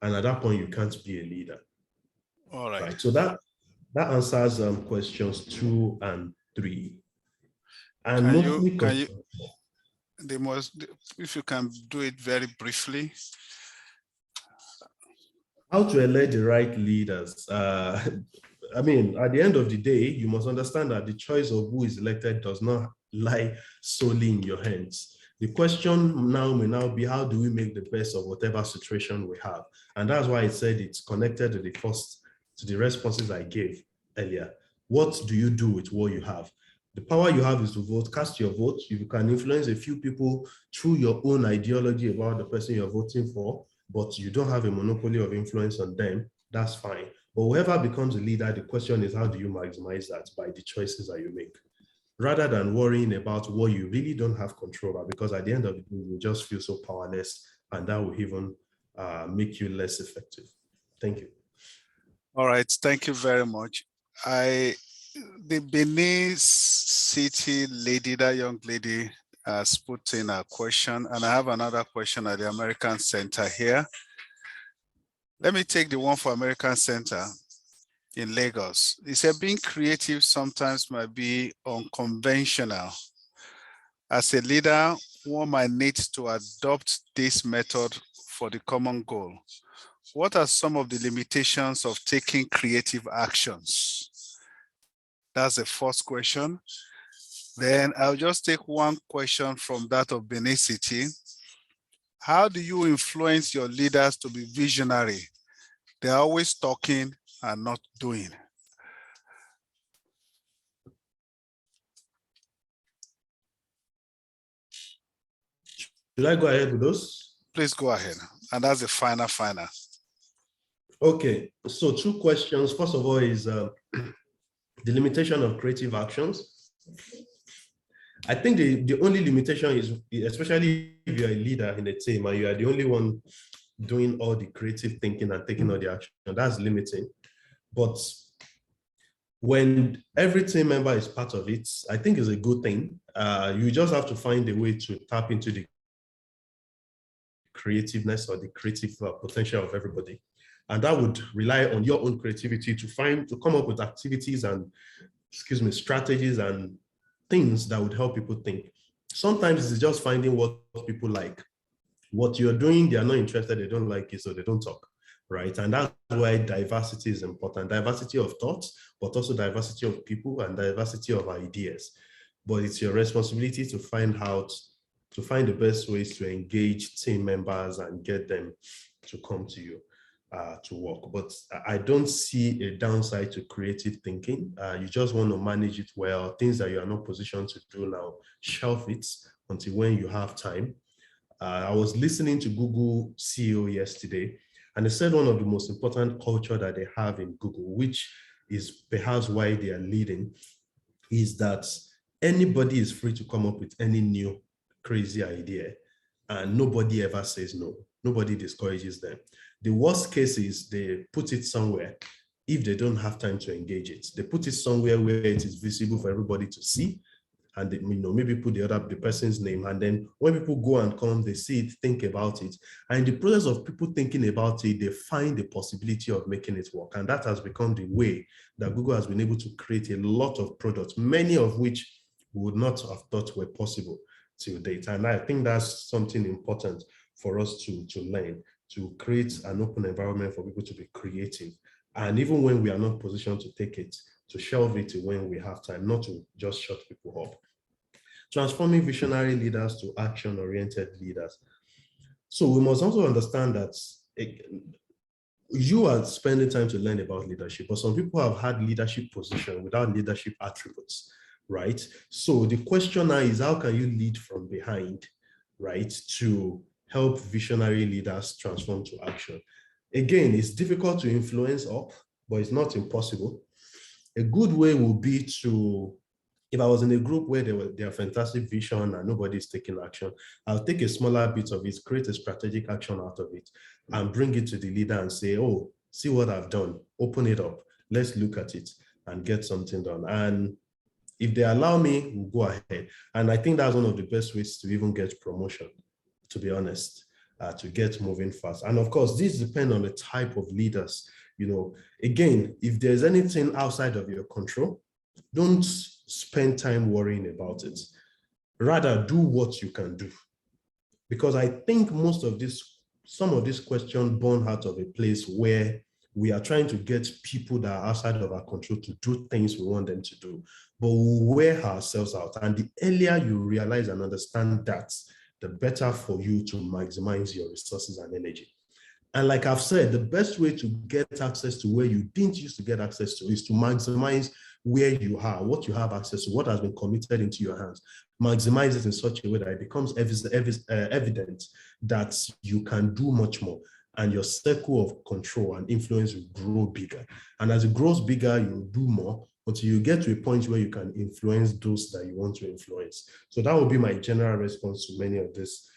And at that point, you can't be a leader. All right. So that answers questions 2 and 3. And if you can do it very briefly. How to elect the right leaders. I mean, at the end of the day, you must understand that the choice of who is elected does not lie solely in your hands. The question now may now be, how do we make the best of whatever situation we have? And that's why I said it's connected to the responses I gave earlier. What do you do with what you have? The power you have is to vote, cast your vote. You can influence a few people through your own ideology about the person you're voting for, but you don't have a monopoly of influence on them. That's fine. But whoever becomes a leader, the question is, how do you maximize that? By the choices that you make, rather than worrying about what you really don't have control over, because at the end of the day, you just feel so powerless, and that will even make you less effective. Thank you. All right, thank you very much. The Benin City lady, that young lady, has put in a question, and I have another question at the American Center here. Let me take the one for American Center in Lagos. He said, being creative sometimes might be unconventional. As a leader, one might need to adopt this method for the common goal. What are some of the limitations of taking creative actions? That's the first question. Then I'll just take one question from that of Benin City. How do you influence your leaders to be visionary? They're always talking and not doing. Should I go ahead with those? Please go ahead. And that's the final. Okay, so 2 questions. First of all is the limitation of creative actions. I think the only limitation is, especially if you're a leader in a team and you are the only one doing all the creative thinking and taking all the action, that's limiting. But when every team member is part of it, I think it's a good thing. You just have to find a way to tap into the creativeness or the creative potential of everybody. And that would rely on your own creativity to come up with activities and, strategies and things that would help people think. Sometimes it's just finding what people like. What you're doing, they're not interested, they don't like it, so they don't talk, right? And that's why diversity is important. Diversity of thoughts, but also diversity of people and diversity of ideas. But it's your responsibility to find the best ways to engage team members and get them to come to you to work. But I don't see a downside to creative thinking. You just want to manage it well. Things that you are not positioned to do now, shelf it until when you have time. I was listening to Google CEO yesterday, and they said one of the most important culture that they have in Google, which is perhaps why they are leading, is that anybody is free to come up with any new crazy idea, and nobody ever says no. Nobody discourages them. The worst case is they put it somewhere if they don't have time to engage it. They put it somewhere where it is visible for everybody to see, and they, maybe put the person's name, and then when people go and come, they see it, think about it, and in the process of people thinking about it, they find the possibility of making it work. And that has become the way that Google has been able to create a lot of products, many of which we would not have thought were possible till date. And I think that's something important for us to learn, to create an open environment for people to be creative. And even when we are not positioned to take it, to shelve it when we have time, not to just shut people up. Transforming visionary leaders to action-oriented leaders. So we must also understand that you are spending time to learn about leadership, but some people have had leadership position without leadership attributes, right? So the question now is, how can you lead from behind, right, to help visionary leaders transform to action? Again, it's difficult to influence up, but it's not impossible. A good way will be to, if I was in a group where they have fantastic vision and nobody's taking action, I'll take a smaller bit of it, create a strategic action out of it, and bring it to the leader and say, oh, see what I've done, open it up, let's look at it and get something done. And if they allow me, we'll go ahead. And I think that's one of the best ways to even get promotion, to be honest, to get moving fast. And of course, this depends on the type of leaders. Again, if there's anything outside of your control, don't spend time worrying about it. Rather, do what you can do. Because I think some of these questions born out of a place where We are trying to get people that are outside of our control to do things we want them to do, but we wear ourselves out. And the earlier you realize and understand that, the better for you to maximize your resources and energy. And like I've said, the best way to get access to where you didn't used to get access to is to maximize where you are, what you have access to, what has been committed into your hands. Maximize it in such a way that it becomes evident that you can do much more, and your circle of control and influence will grow bigger. And as it grows bigger, you'll do more until you get to a point where you can influence those that you want to influence. So that would be my general response to many of this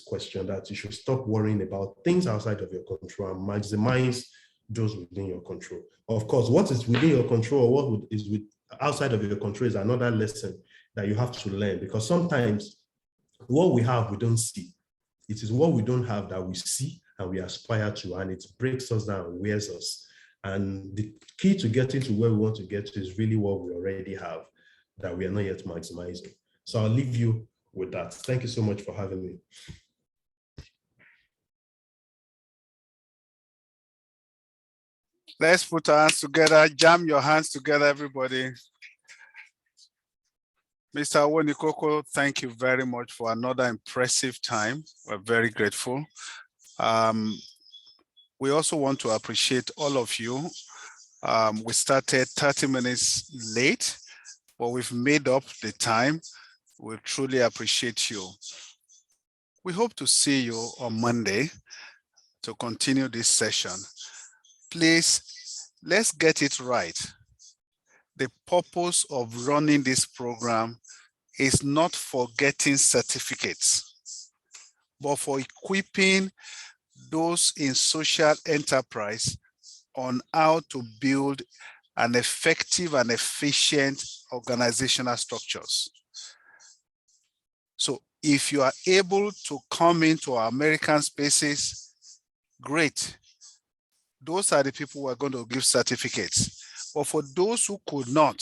question, that you should stop worrying about things outside of your control and maximize those within your control. Of course, what is within your control or what is outside of your control is another lesson that you have to learn, because sometimes what we have, we don't see. It is what we don't have that we see and we aspire to, and it breaks us down and wears us. And the key to getting to where we want to get to is really what we already have that we are not yet maximizing. So I'll leave you with that. Thank you so much for having me. Let's put our hands together, jam your hands together, everybody. Mr. Wonikoko, thank you very much for another impressive time. We're very grateful. We also want to appreciate all of you. We started 30 minutes late, but we've made up the time. We truly appreciate you. We hope to see you on Monday to continue this session. Please, let's get it right. The purpose of running this program is not for getting certificates, but for equipping those in social enterprise on how to build an effective and efficient organizational structures. So if you are able to come into our American spaces, great. Those are the people who are going to give certificates. But for those who could not,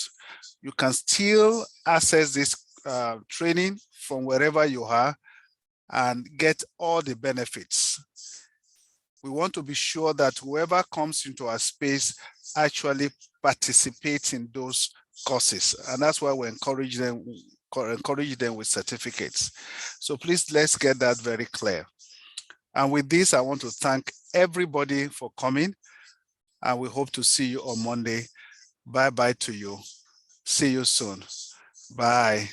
you can still access this training from wherever you are and get all the benefits. We want to be sure that whoever comes into our space actually participates in those courses. And that's why we encourage them with certificates. So please, let's get that very clear. And with this, I want to thank everybody for coming, and we hope to see you on Monday. Bye-bye to you. See you soon. Bye.